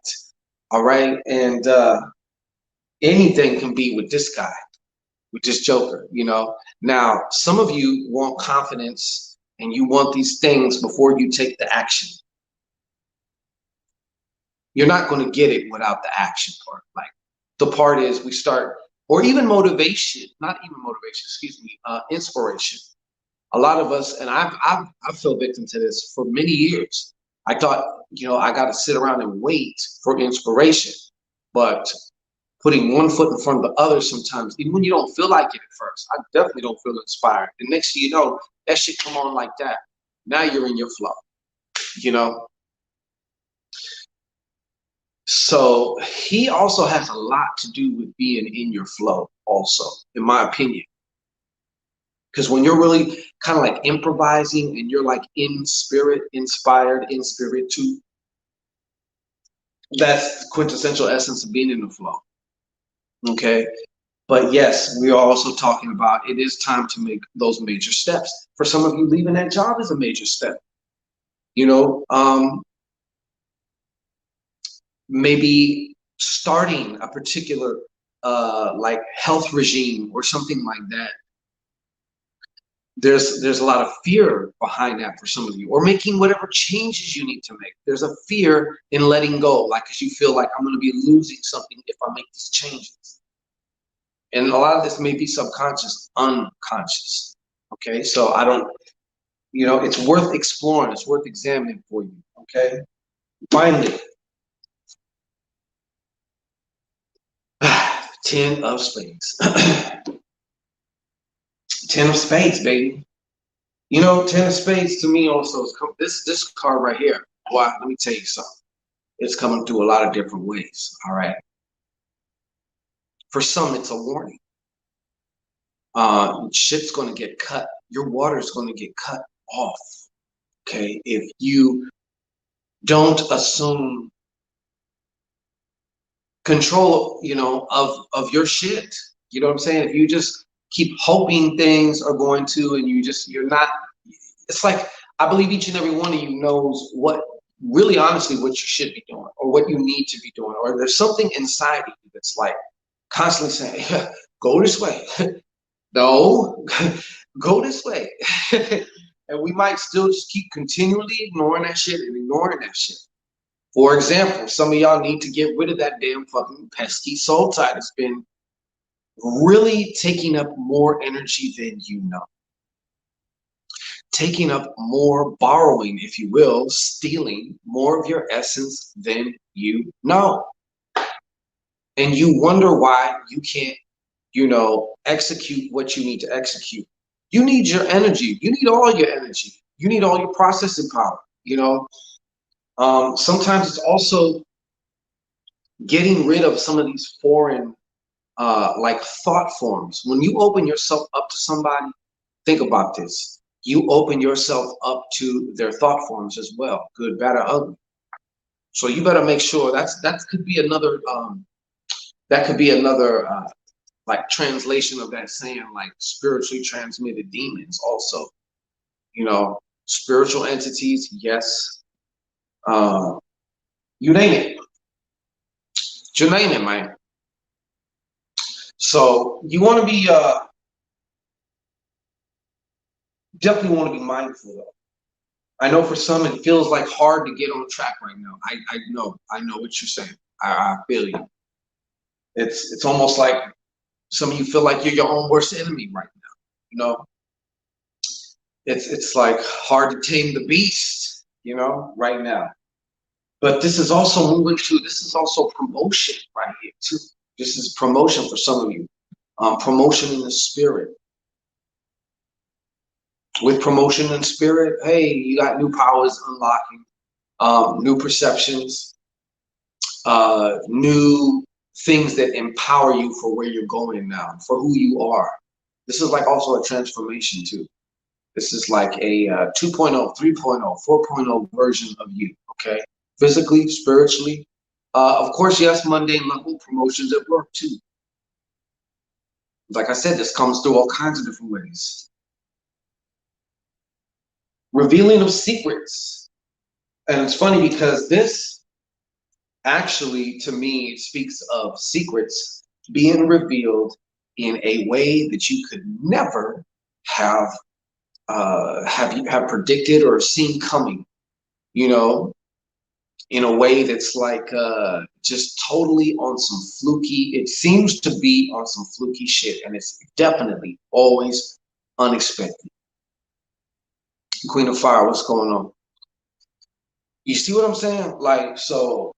All right, and anything can be with this guy. with this Joker, you know. Now, some of you want confidence and you want these things before you take the action. You're not going to get it without the action part. Like the part is we start, or even motivation, not even motivation, excuse me, inspiration. A lot of us, and I fell victim to this for many years. I thought, you know, I got to sit around and wait for inspiration, but putting one foot in front of the other sometimes, even when you don't feel like it at first. I definitely don't feel inspired. The next thing you know, that shit come on like that. Now you're in your flow, you know? So he also has a lot to do with being in your flow also, in my opinion. Because when you're really kind of like improvising and you're like in spirit, inspired in spirit too, that's the quintessential essence of being in the flow. Okay. But yes, we are also talking about it is time to make those major steps. For some of you, leaving that job is a major step. You know, maybe starting a particular like health regime or something like that. There's a lot of fear behind that for some of you, or making whatever changes you need to make. There's a fear in letting go, like because you feel like I'm going to be losing something if I make these changes. And a lot of this may be subconscious, unconscious. Okay, so I don't, you know, it's worth exploring. It's worth examining for you. Okay, finally, 10 of spades. 10 of spades, baby. You know, 10 of spades to me also is this card right here. Well, let me tell you something. It's coming through a lot of different ways. All right. For some, it's a warning. Shit's going to get cut. Your water is going to get cut off. Okay, if you don't assume control, you know, of your shit. You know what I'm saying? If you just keep hoping things are going to, and you're not. It's like I believe each and every one of you knows what really honestly what you should be doing or what you need to be doing, or there's something inside of you that's like constantly saying, "Go this way." No, go this way. And we might still just keep continually ignoring that shit and ignoring that shit. For example, some of y'all need to get rid of that damn fucking pesky soul tie that's been really taking up more energy than you know. Taking up more, borrowing, if you will, stealing more of your essence than you know. And you wonder why you can't, you know, execute what you need to execute. You need your energy. You need all your energy. You need all your processing power, you know. Sometimes it's also getting rid of some of these foreign like thought forms. When you open yourself up to somebody, think about this. You open yourself up to their thought forms as well, good, bad, or ugly. So you better make sure that could be another like translation of that saying, like spiritually transmitted demons also. You know, spiritual entities, yes. You name it. You name it, man. So you want to be definitely want to be mindful though. I know for some it feels like hard to get on track right now. I know what you're saying. I feel you. It's almost like some of you feel like you're your own worst enemy right now. You know, it's like hard to tame the beast, you know, right now. But this is also this is also promotion right here too. This is promotion for some of you. Promotion in the spirit. With promotion in spirit, hey, you got new powers unlocking, new perceptions, new things that empower you for where you're going now, for who you are. This is like also a transformation too. This is like a 2.0, 3.0, 4.0 version of you, okay? Physically, spiritually. Of course, yes, mundane level promotions at work too. Like I said, this comes through all kinds of different ways. Revealing of secrets. And it's funny because this actually, to me, speaks of secrets being revealed in a way that you could never have have predicted or seen coming, you know, in a way that's like just totally on some fluky. It seems to be on some fluky shit, and it's definitely always unexpected. Queen of Fire, what's going on? You see what I'm saying? Like, so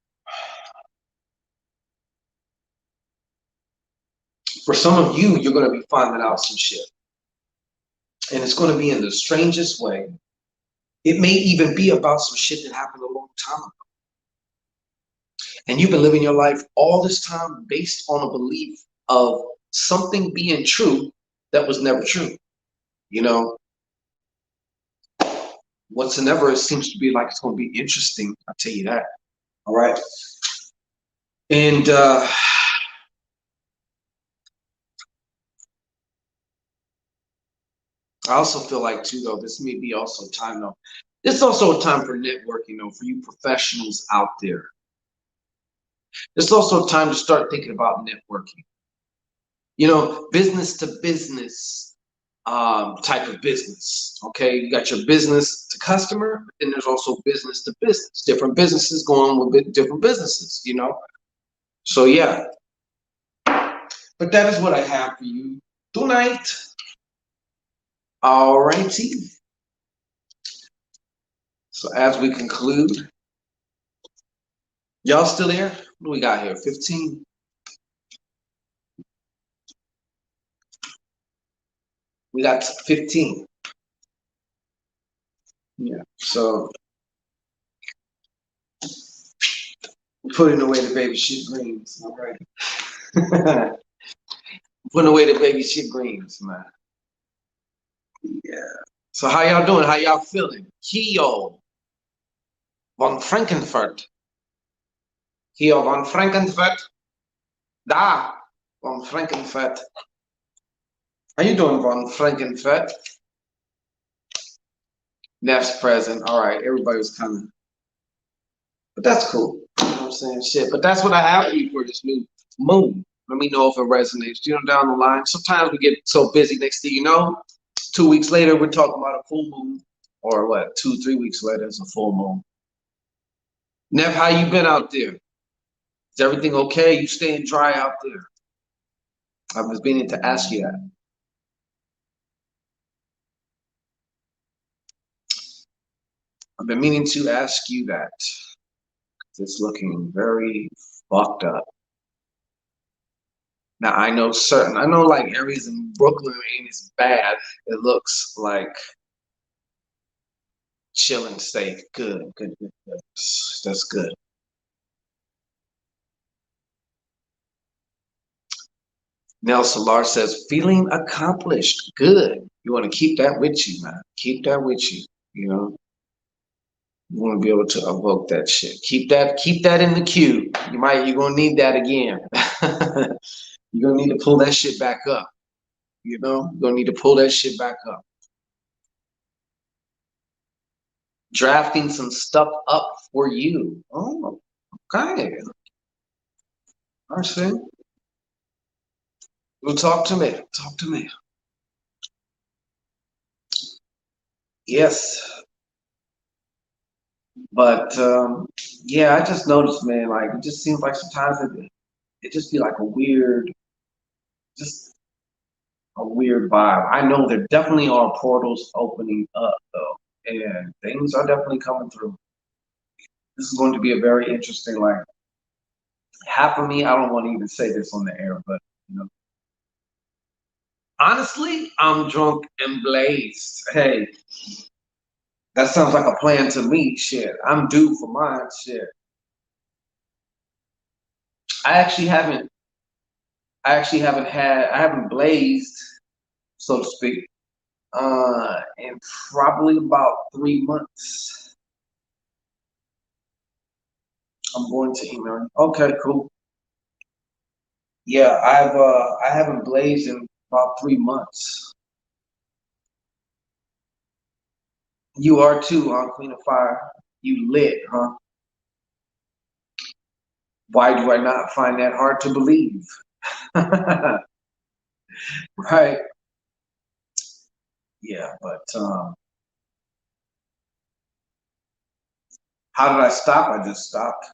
for some of you, you're going to be finding out some shit, and it's going to be in the strangest way. It may even be about some shit that happened a long time ago. And you've been living your life all this time based on a belief of something being true that was never true. You know, whatsoever it seems to be like it's going to be interesting. I'll tell you that. All right. And I also feel like too, though, this may be also a time though. This is also a time for networking, though, for you professionals out there. It's also a time to start thinking about networking. You know, business to business type of business. Okay, you got your business to customer, but then there's also business to business. Different businesses going with different businesses. You know, so yeah. But that is what I have for you tonight. All righty. So as we conclude, y'all still there? What do we got here? 15. We got 15. Yeah. So putting away the baby shit greens. All right. Putting away the baby shit greens, man. Yeah. So how y'all doing? How y'all feeling? Kio von Frankenfurt. Kio von Frankenfurt. Da von Frankenfurt. How you doing, von Frankenfurt? Neff's present. All right. Everybody was coming. But that's cool. You know what I'm saying? Shit. But that's what I have for you for this new moon. Let me know if it resonates. You know, down the line. Sometimes we get so busy, next thing you know, 2 weeks later, we're talking about a full moon. Or what, 2, 3 weeks later, it's a full moon. Neff, how you been out there? Is everything okay? You staying dry out there? I was meaning to ask you that. I've been meaning to ask you that. It's looking very fucked up. Now I know like areas in Brooklyn ain't as bad. It looks like chilling, safe, good. That's good. Nelson Lars says, feeling accomplished. Good. You want to keep that with you, man. Keep that with you. You know, you want to be able to evoke that shit. Keep that in the queue. You're gonna need that again. You're gonna need to pull that shit back up. You know, you're gonna need to pull that shit back up. Drafting some stuff up for you. Oh, okay. I see. Well, talk to me. Talk to me. Yes. But yeah, I just noticed, man, like it just seems like sometimes it just be like just a weird vibe. I know there definitely are portals opening up though, and things are definitely coming through. This is going to be a very interesting, like half of me, I don't want to even say this on the air, but you know, honestly, I'm drunk and blazed. Hey, that sounds like a plan to me. Shit, I'm due for mine. Shit, I actually haven't. I haven't blazed, so to speak, in probably about 3 months. I'm going to email. Okay, cool. Yeah, I haven't blazed in about 3 months. You are too, huh, Queen of Fire? You lit, huh? Why do I not find that hard to believe? Right. Yeah, but how did I stop? I just stopped.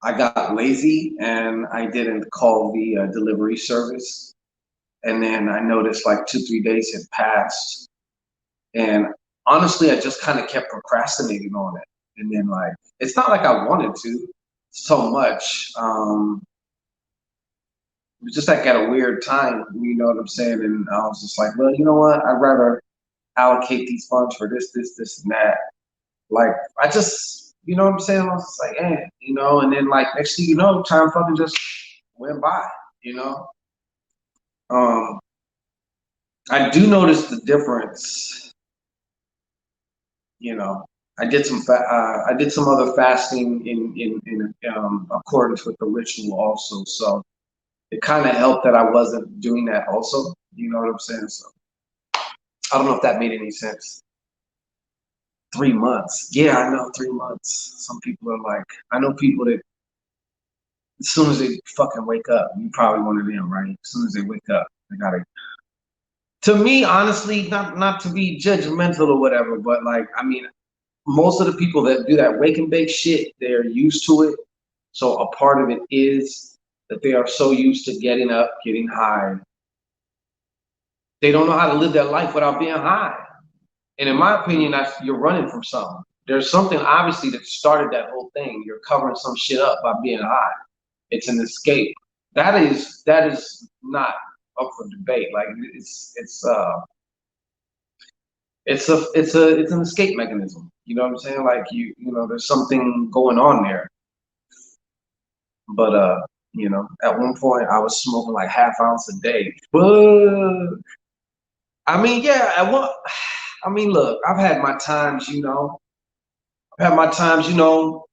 I got lazy and I didn't call the delivery service. And then I noticed like 2, 3 days had passed. And honestly, I just kind of kept procrastinating on it. And then like, it's not like I wanted to so much. It was just like at a weird time, you know what I'm saying? And I was just like, well, you know what? I'd rather allocate these funds for this, and that. Like, I just, you know what I'm saying? I was just like, you know, and then like next thing you know, time fucking just went by, you know? Um, I do notice the difference, you know. I did some other fasting in accordance with the ritual also. So it kind of helped that I wasn't doing that also. You know what I'm saying? So I don't know if that made any sense. 3 months. Yeah, I know 3 months. Some people are like, I know people that as soon as they fucking wake up, you probably one of them, right? As soon as they wake up, they gotta. To me, honestly, not to be judgmental or whatever, but like, I mean, most of the people that do that wake and bake shit, they're used to it. So a part of it is that they are so used to getting up, getting high. They don't know how to live their life without being high. And in my opinion, that's you're running from something. There's something obviously that started that whole thing. You're covering some shit up by being high. It's an escape. That is not up for debate. Like it's an escape mechanism. You know what I'm saying? Like you know, there's something going on there. But you know, at one point I was smoking like half ounce a day. But I mean, yeah, at one I mean, look, I've had my times, you know. I've had my times, you know,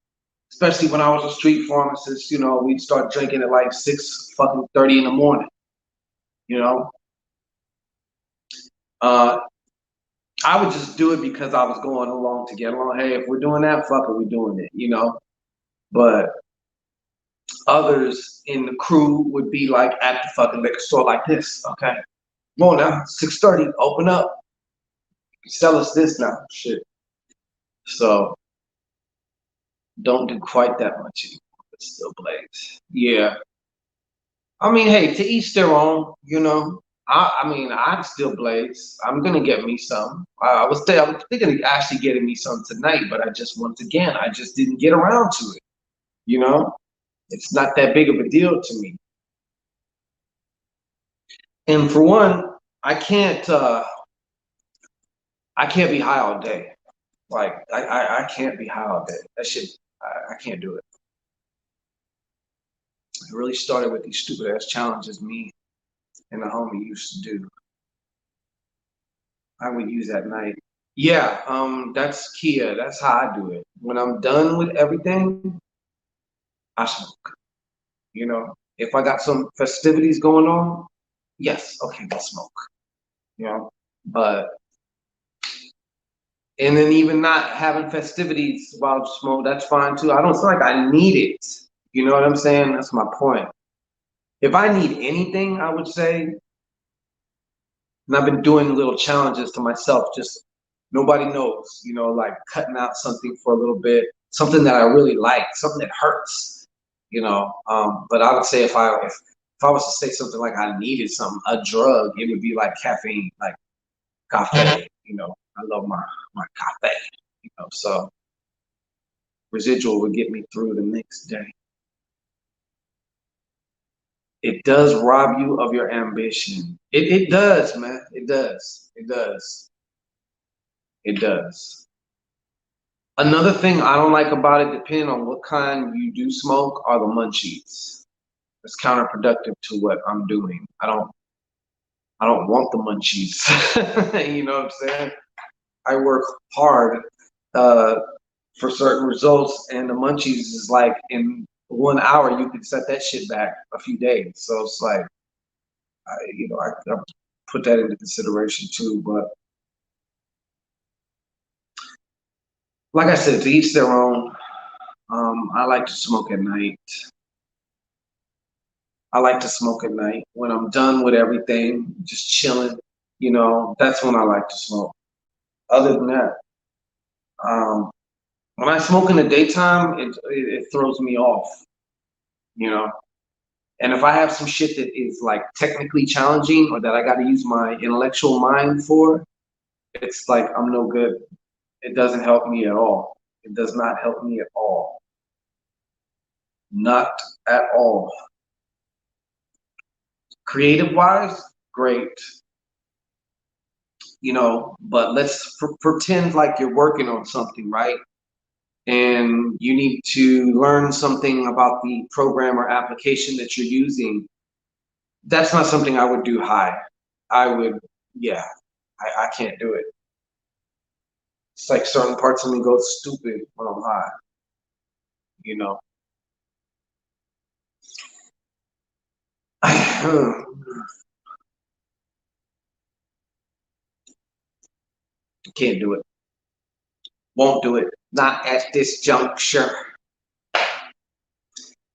especially when I was a street pharmacist, you know, we'd start drinking at like 6 fucking 30 in the morning, you know. Uh, I would just do it because I was going along to get along. Hey, if we're doing that, fuck it, we're doing it, you know. But others in the crew would be like at the fucking liquor store like this. Okay, come on now, 6:30, open up, sell us this now, shit. So don't do quite that much anymore, but still blaze. Yeah, I mean, hey, to each their own, you know. I mean, I'd still blaze. I'm gonna get me some. I was thinking of actually getting me some tonight, but I just once again, I just didn't get around to it. You know, it's not that big of a deal to me. And for one, I can't. I can't be high all day. Like I can't be high all day. That shit, I can't do it. It really started with these stupid ass challenges me and the homie used to do. I would use at night. Yeah, that's Kia. That's how I do it. When I'm done with everything, I smoke. You know, if I got some festivities going on, yes, okay, let's smoke. You know, but and then even not having festivities while smoke, that's fine too. I don't feel like I need it. You know what I'm saying? That's my point. If I need anything, I would say, and I've been doing little challenges to myself, just nobody knows, you know, like cutting out something for a little bit, something that I really like, something that hurts, you know. But I would say if I was to say something like I needed something, a drug, it would be like caffeine, like cafe. You know, I love my cafe. You know, so residual would get me through the next day. It does rob you of your ambition. It does, man. It does. It does. It does. Another thing I don't like about it, depending on what kind you do smoke, are the munchies. It's counterproductive to what I'm doing. I don't want the munchies. You know what I'm saying? I work hard uh, for certain results, and the munchies is like in 1 hour you can set that shit back a few days. So it's like I put that into consideration too. But like I said, to each their own. I like to smoke at night. I like to smoke at night. When I'm done with everything, just chilling, you know, that's when I like to smoke. Other than that, um, when I smoke in the daytime, it throws me off, you know. And if I have some shit that is like technically challenging or that I got to use my intellectual mind for, it's like I'm no good. It doesn't help me at all. It does not help me at all. Not at all. Creative wise, great, you know, but let's pretend like you're working on something, right? And you need to learn something about the program or application that you're using. That's not something I would do high. I would, yeah, I can't do it. It's like certain parts of me go stupid when I'm high, you know. I can't do it. Won't do it. Not at this juncture.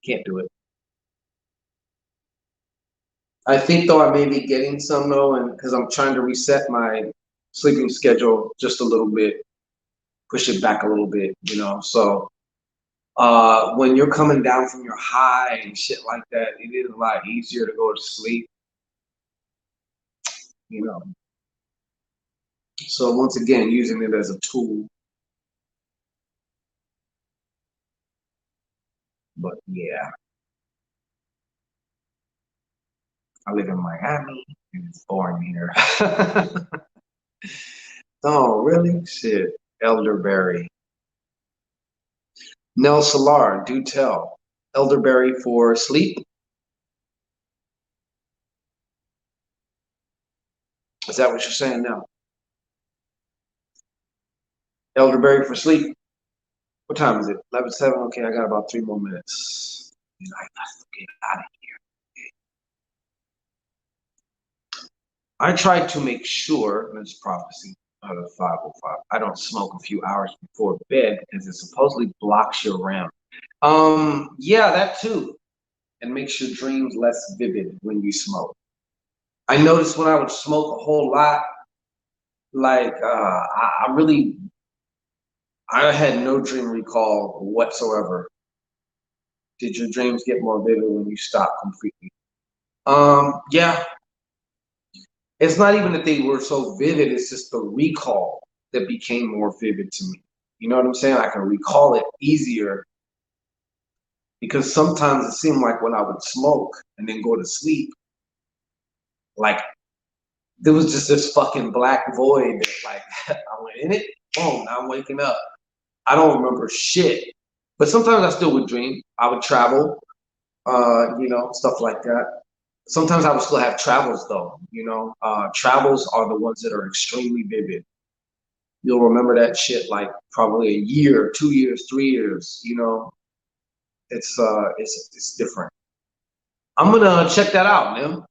Can't do it. I think though I may be getting some though, and because I'm trying to reset my sleeping schedule just a little bit, push it back a little bit, you know. So when you're coming down from your high and shit like that, it is a lot easier to go to sleep, you know. So once again, using it as a tool. But yeah, I live in Miami and it's boring here. Oh, really? Shit. Elderberry. Nell Solar, do tell. Elderberry for sleep? Is that what you're saying now? Elderberry for sleep? What time is it? 11:07? Okay, I got about 3 more minutes. And I got to get out of here. I try to make sure, and it's prophecy out of 505, I don't smoke a few hours before bed because it supposedly blocks your REM. Yeah, that too. And makes your dreams less vivid when you smoke. I noticed when I would smoke a whole lot, like I had no dream recall whatsoever. Did your dreams get more vivid when you stop completely? Yeah, it's not even that they were so vivid, it's just the recall that became more vivid to me. You know what I'm saying? I can recall it easier because sometimes it seemed like when I would smoke and then go to sleep, like there was just this fucking black void that like I went in it, boom, now I'm waking up. I don't remember shit. But sometimes I still would dream. I would travel, you know, stuff like that. Sometimes I would still have travels though, you know. Travels are the ones that are extremely vivid. You'll remember that shit like probably a year, 2 years, 3 years, you know. It's different. I'm gonna check that out, man.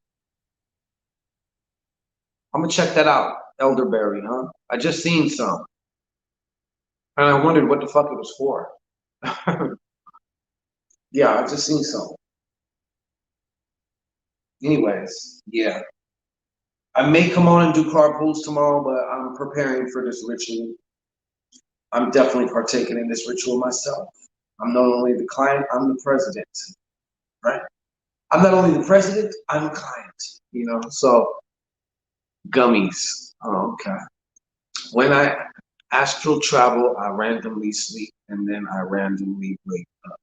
I'm gonna check that out. Elderberry, huh? I just seen some. And I wondered what the fuck it was for. Yeah, I just seen some. Anyways, yeah. I may come on and do carpools tomorrow, but I'm preparing for this ritual. I'm definitely partaking in this ritual myself. I'm not only the client, I'm the president, right? I'm not only the president, I'm a client, you know? So, gummies. Oh, okay. When I astral travel, I randomly sleep and then I randomly wake up.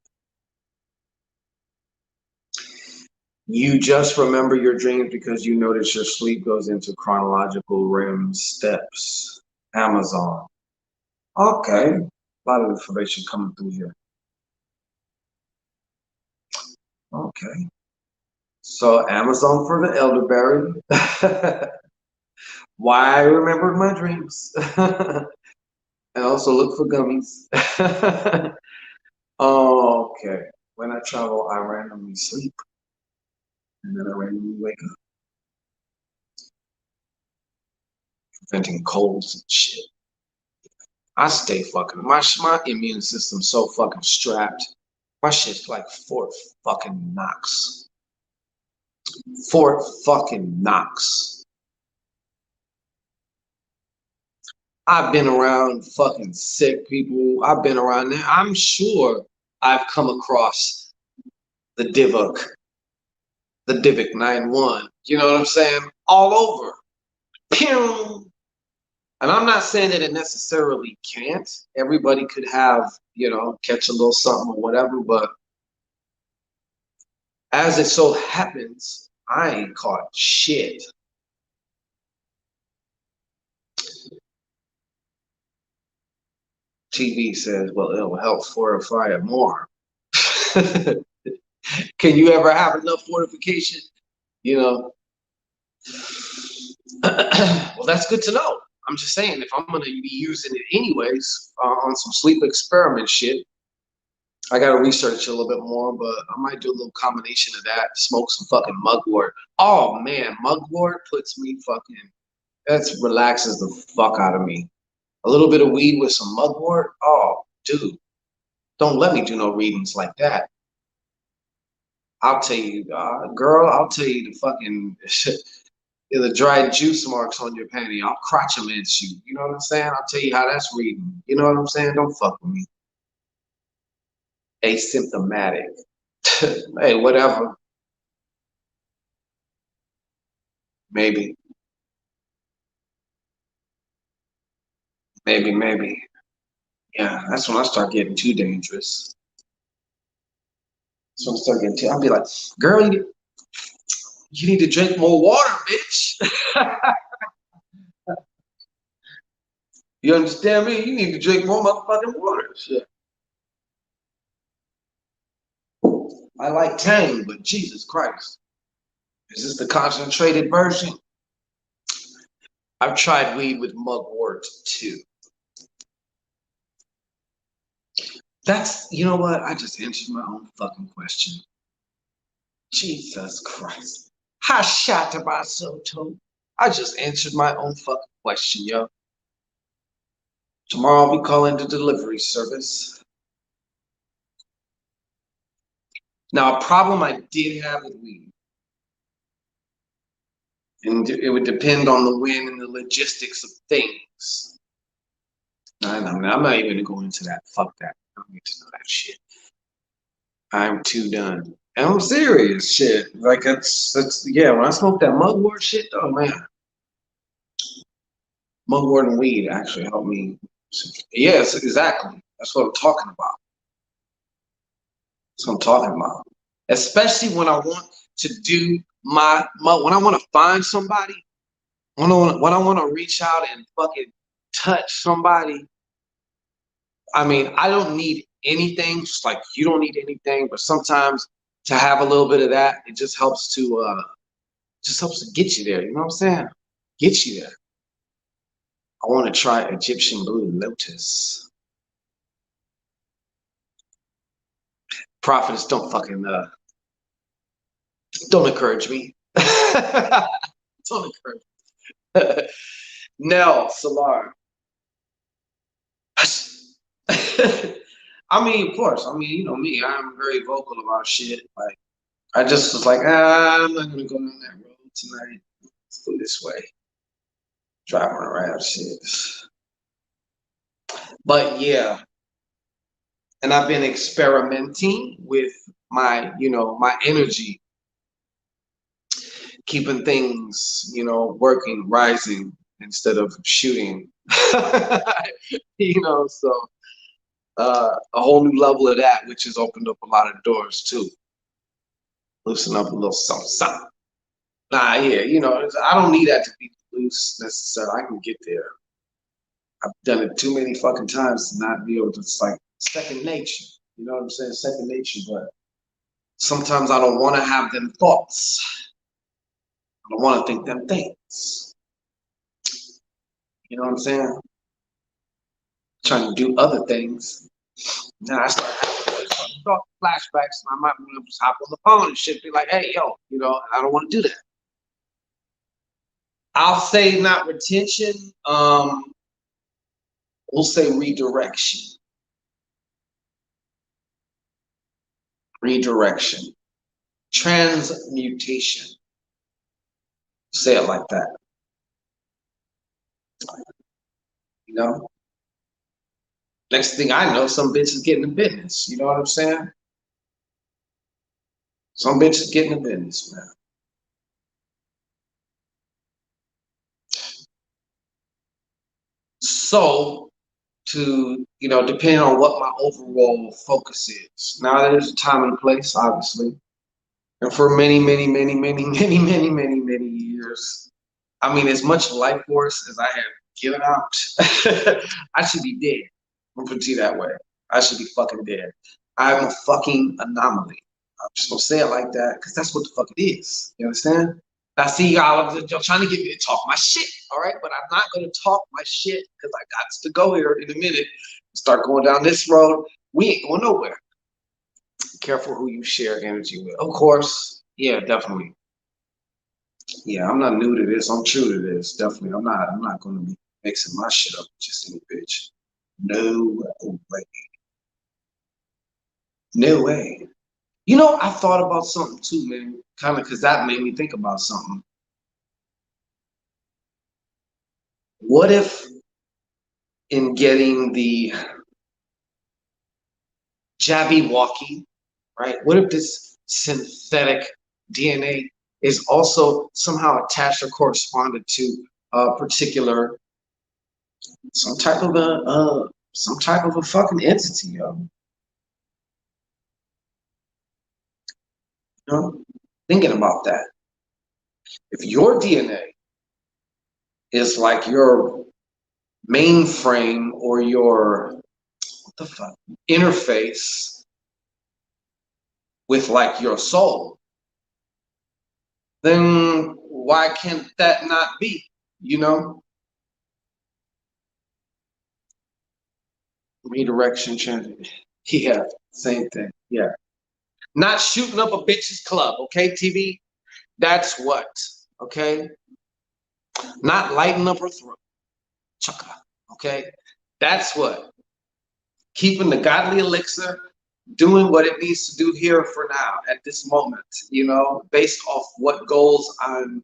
You just remember your dreams because you notice your sleep goes into chronological REM steps. Amazon. Okay. A lot of information coming through here. Okay. So Amazon for the elderberry. Why I remembered my dreams. And also look for gummies. Okay. When I travel, I randomly sleep. And then I randomly wake up. Preventing colds and shit. I stay fucking my immune system's so fucking strapped. My shit's like Fort fucking Knox. Fort fucking Knox. I've been around fucking sick people. I've been around there. I'm sure I've come across the Divock 9-1. You know what I'm saying? All over. Pew! And I'm not saying that it necessarily can't. Everybody could have, catch a little something or whatever, but as it so happens, I ain't caught shit. TV says, well, it'll help fortify it more. Can you ever have enough fortification? Well, that's good to know. I'm just saying, if I'm going to be using it anyways on some sleep experiment shit, I got to research a little bit more, but I might do a little combination of that. Smoke some fucking mugwort. Oh, man, mugwort puts me fucking, that relaxes the fuck out of me. A little bit of weed with some mugwort. Oh, dude, don't let me do no readings like that. I'll tell you, girl, I'll tell you the fucking the dried juice marks on your panty. I'll crotch them at you. You know what I'm saying? I'll tell you how that's reading. You know what I'm saying? Don't fuck with me. Asymptomatic. Hey, whatever. Maybe. Maybe. Yeah, that's when I start getting too dangerous. That's when I start getting too. I'll be like, girl, you need to drink more water, bitch. You understand me? You need to drink more motherfucking water. Shit. I like Tang, but Jesus Christ. Is this the concentrated version? I've tried weed with mugwort too. You know what? I just answered my own fucking question. Jesus Christ. Hashata Basoto. I just answered my own fucking question, yo. Tomorrow I'll be calling the delivery service. Now, a problem I did have with weed, and it would depend on the when and the logistics of things. I'm not even gonna go into that. Fuck that. I don't need to know that shit. I'm too done. And I'm serious, shit. Like that's yeah. When I smoke that mugwort shit, oh man, mugwort and weed actually helped me. Yes, exactly. That's what I'm talking about. That's what I'm talking about. Especially when I want to do when I want to find somebody, when I want to reach out and fucking touch somebody. I mean, I don't need anything, just like you don't need anything, but sometimes to have a little bit of that, it just helps to get you there. You know what I'm saying? Get you there. I want to try Egyptian blue lotus. Prophets, don't fucking don't encourage me. Don't encourage me. Nell Salar. I mean, of course. I mean, you know me. I'm very vocal about shit. Like, I just was like, I'm not gonna go down that road tonight. Let's go this way. Driving around shit. But yeah, and I've been experimenting with my energy, keeping things, working, rising instead of shooting. So a whole new level of that, which has opened up a lot of doors too. Loosen up a little something, something. Nah, yeah, I don't need that to be loose necessarily. I can get there. I've done it too many fucking times to not be able to. It's like second nature. You know what I'm saying? Second nature, but sometimes I don't want to have them thoughts. I don't want to think them things. You know what I'm saying? Trying to do other things. Now I start flashbacks, and I might just hop on the phone and shit, be like, "Hey, yo," I don't want to do that. I'll say not retention. We'll say redirection. Redirection. Transmutation. Say it like that. You know? Next thing I know, some bitch is getting the business. You know what I'm saying? Some bitch is getting the business, man. So, to, you know, depending on what my overall focus is. Now, there's a time and place, obviously. And for many, many, many, many, many, many, many, many years, I mean, as much life force as I have given out, I should be dead. I'm gonna put it that way. I should be fucking dead. I'm a fucking anomaly. I'm just gonna say it like that because that's what the fuck it is. You understand? I see y'all trying to get me to talk my shit, all right? But I'm not gonna talk my shit because I got to go here in a minute. Start going down this road. We ain't going nowhere. Careful who you share energy with. Of course, yeah, definitely. Yeah, I'm not new to this. I'm true to this. Definitely. I'm not gonna be mixing my shit up with just any bitch. No way. No way. You know, I thought about something too, man. Kind of because that made me think about something. What if in getting the Jabberwocky, right? What if this synthetic DNA is also somehow attached or corresponded to a particular some type of a fucking entity, yo. You know? Thinking about that. If your DNA is like your mainframe or your what the fuck interface with like your soul, then why can't that not be? You know? Redirection changing. Yeah, same thing. Yeah. Not shooting up a bitch's club, okay, TV? That's what. Okay? Not lighting up her throat. Chaka. Okay? That's what. Keeping the godly elixir, doing what it needs to do here for now at this moment, you know, based off what goals I'm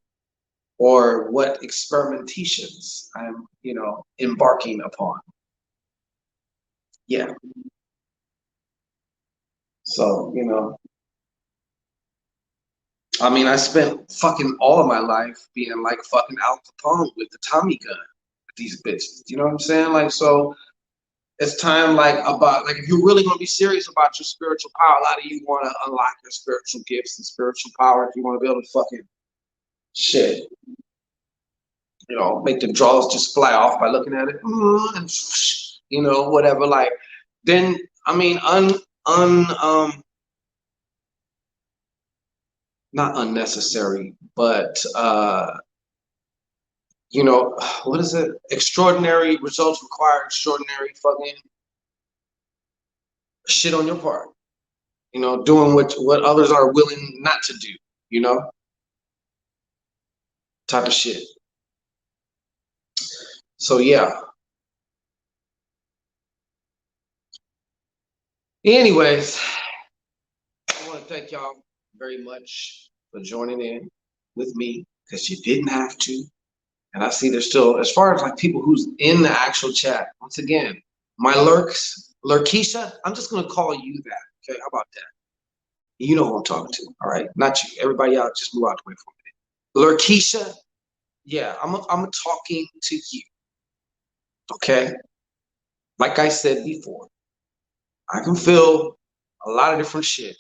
or what experimentations I'm, you know, embarking upon. Yeah. So, you know, I mean, I spent fucking all of my life being like fucking Al Capone with the Tommy gun with these bitches. You know what I'm saying? Like, so it's time, like, about, like, if you're really going to be serious about your spiritual power, a lot of you want to unlock your spiritual gifts and spiritual power. If you want to be able to fucking shit, you know, make the draws just fly off by looking at it, and, you know, whatever. Like, then, I mean, not unnecessary, but you know, what is it? Extraordinary results require extraordinary fucking shit on your part. You know, doing what others are willing not to do, you know, type of shit. So yeah. Anyways, I want to thank y'all very much for joining in with me because you didn't have to. And I see there's still, as far as like people who's in the actual chat, once again, my Lurkeisha, I'm just gonna call you that. Okay, how about that? You know who I'm talking to, all right? Not you. Everybody else, just move out the way for a minute. Lurkeisha, yeah, I'm talking to you. Okay? Like I said before, I can feel a lot of different shit.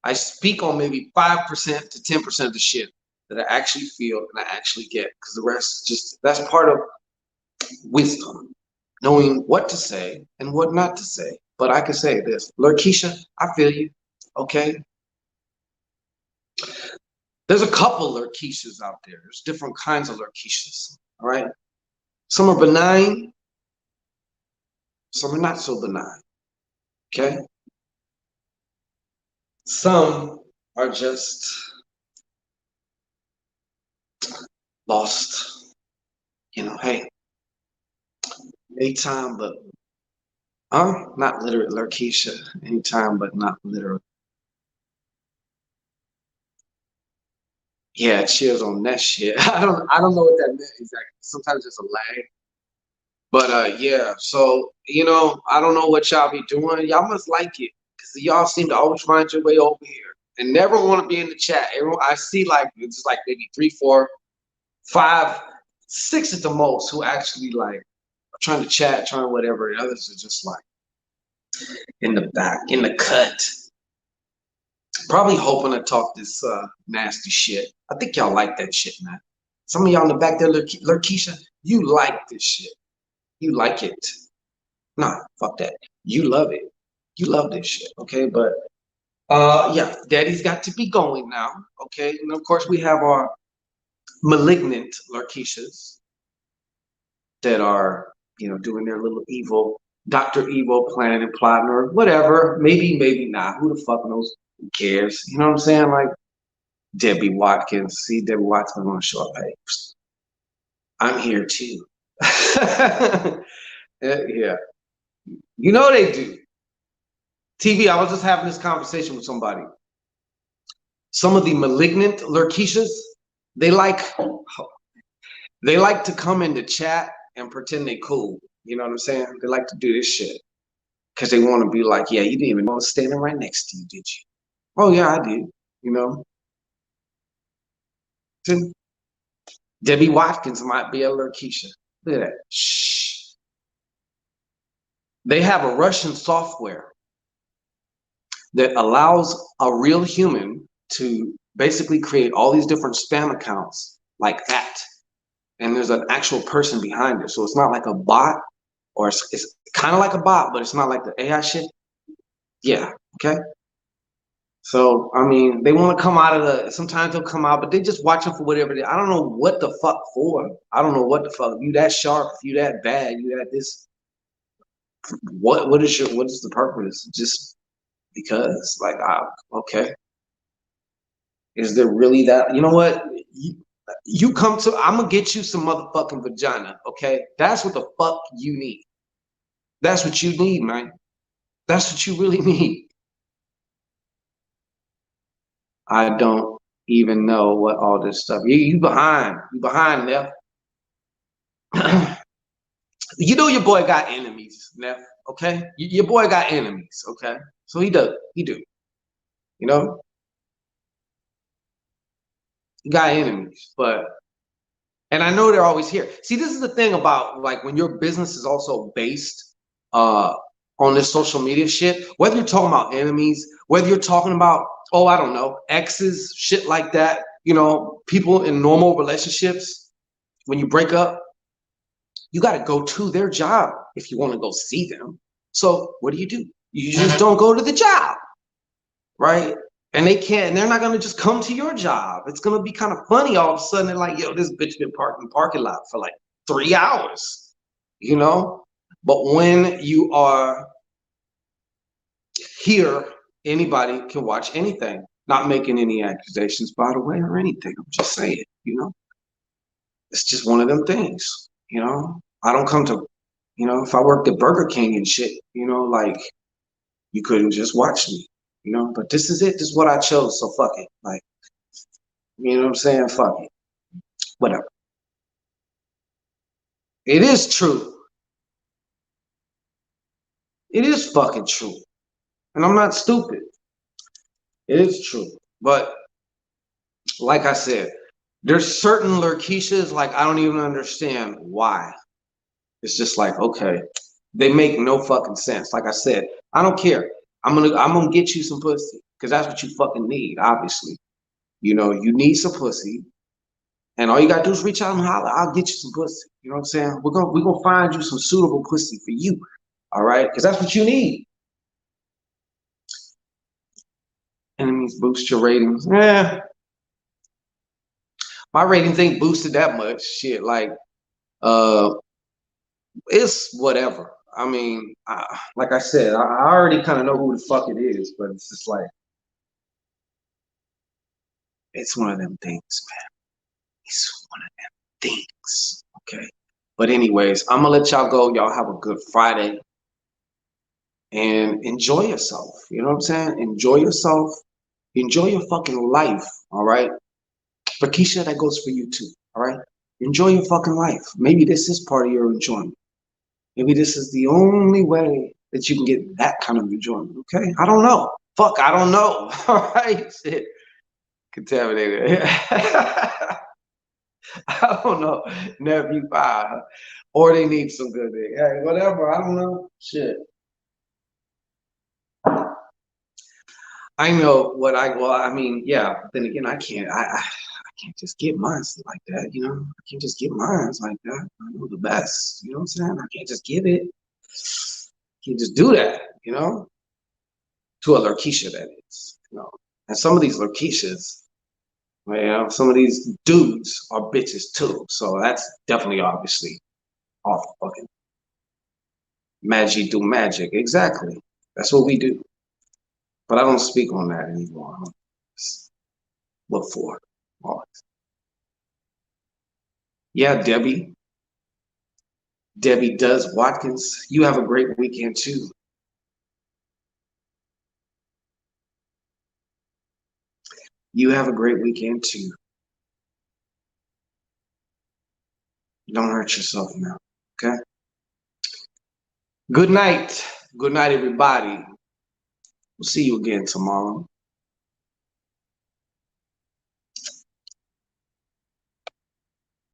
I speak on maybe 5% to 10% of the shit that I actually feel and I actually get, because the rest just, that's part of wisdom, knowing what to say and what not to say. But I can say this, Lurkeisha, I feel you, okay? There's a couple Lurkeishas out there. There's different kinds of Lurkeishas, all right? Some are benign, some are not so benign, okay? Some are just lost, you know, hey, anytime but, not literate Lurkeisha, anytime but not literate. Yeah, cheers on that shit. I don't know what that meant exactly. Sometimes it's a lag. But yeah, so I don't know what y'all be doing. Y'all must like it because y'all seem to always find your way over here and never want to be in the chat. Everyone, I see like it's like maybe 3, 4, 5, 6 at the most who actually like are trying to chat, trying whatever. The others are just like in the back, in the cut, probably hoping to talk this nasty shit. I think y'all like that shit, man. Some of y'all in the back there, Lurkeisha, you like this shit. You like it. Nah, fuck that. You love it. You love this shit, okay? But yeah, daddy's got to be going now, okay? And of course we have our malignant Larkeishas that are, doing their little evil, Dr. Evil planning and plotting or whatever. Maybe, maybe not. Who the fuck knows? Who cares? You know what I'm saying? Like Debbie Watkins. See, Debbie Watkins on the show. Hey, I'm here too. Yeah. You know they do. TV, I was just having this conversation with somebody. Some of the malignant Lurkeishas, they like to come into chat and pretend they cool. You know what I'm saying? They like to do this shit because they want to be like, yeah, you didn't even know I was standing right next to you, did you? Oh yeah, I did. You know. Debbie Watkins might be a Lurkeisha. Look at that. Shh. They have a Russian software that allows a real human to basically create all these different spam accounts like that. And there's an actual person behind it. So it's not like a bot, or it's kind of like a bot, but it's not like the AI shit. Yeah, okay? So, I mean, they want to come out of sometimes they'll come out, but they just watching for whatever I don't know what the fuck for. I don't know what the fuck. You that sharp, you that bad, you that this. What is the purpose? Just because, like, okay. Is there really that? You know what? You come to, I'm gonna get you some motherfucking vagina, okay? That's what the fuck you need. That's what you need, man. That's what you really need. I don't even know what all this stuff. You behind. You behind, Neff. You know your boy got enemies, Neff. Okay, your boy got enemies. Okay, so he do. You know, he got enemies, and I know they're always here. See, this is the thing about like when your business is also based on this social media shit, whether you're talking about enemies, whether you're talking about, oh, I don't know, exes, shit like that, people in normal relationships, when you break up, you got to go to their job if you want to go see them. So what do? You just don't go to the job, right? And they're not going to just come to your job. It's going to be kind of funny all of a sudden. They're like, yo, this bitch been parked in the parking lot for like 3 hours, But when you are here, anybody can watch anything. Not making any accusations, by the way, or anything. I'm just saying, It's just one of them things, I don't come to, if I worked at Burger King and shit, like you couldn't just watch me, But this is it. This is what I chose. So fuck it. Like, you know what I'm saying? Fuck it. Whatever. It is true. It is fucking true. And I'm not stupid. It is true. But like I said, there's certain Lurkeishas, like I don't even understand why. It's just like, okay, they make no fucking sense. Like I said, I don't care. I'm gonna get you some pussy because that's what you fucking need. Obviously, you need some pussy, and all you gotta do is reach out and holler. I'll get you some pussy. You know what I'm saying? We're gonna find you some suitable pussy for you. All right, because that's what you need. Enemies boost your ratings. Yeah, my ratings ain't boosted that much. Shit, like, it's whatever. I mean, like I said, I already kind of know who the fuck it is, but it's just like, it's one of them things, man. It's one of them things, okay? But anyways, I'm gonna let y'all go. Y'all have a good Friday and enjoy yourself. You know what I'm saying? Enjoy yourself. Enjoy your fucking life, all right? Lakeisha, that goes for you too. All right? Enjoy your fucking life. Maybe this is part of your enjoyment. Maybe this is the only way that you can get that kind of enjoyment. Okay? I don't know. Fuck, I don't know. All right? Shit. Contaminated. I don't know. Nephew five. Or they need some good dick. Hey, whatever. I don't know. Shit. I know what I mean, yeah. Then again, I can't just get mine like that, you know. I can't just get mine like that. I know the best, you know what I'm saying? I can't just get it. Can't just do that, you know. To a Lakeisha, that is, you know. And some of these Lakeishas, you know, some of these dudes are bitches too. So that's definitely obviously off fucking magic do magic. Exactly. That's what we do. But I don't speak on that anymore. Look for it. Always. Yeah, Debbie. Debbie Does Watkins. You have a great weekend too. You have a great weekend too. Don't hurt yourself now. Okay? Good night. Good night, everybody. We'll see you again tomorrow.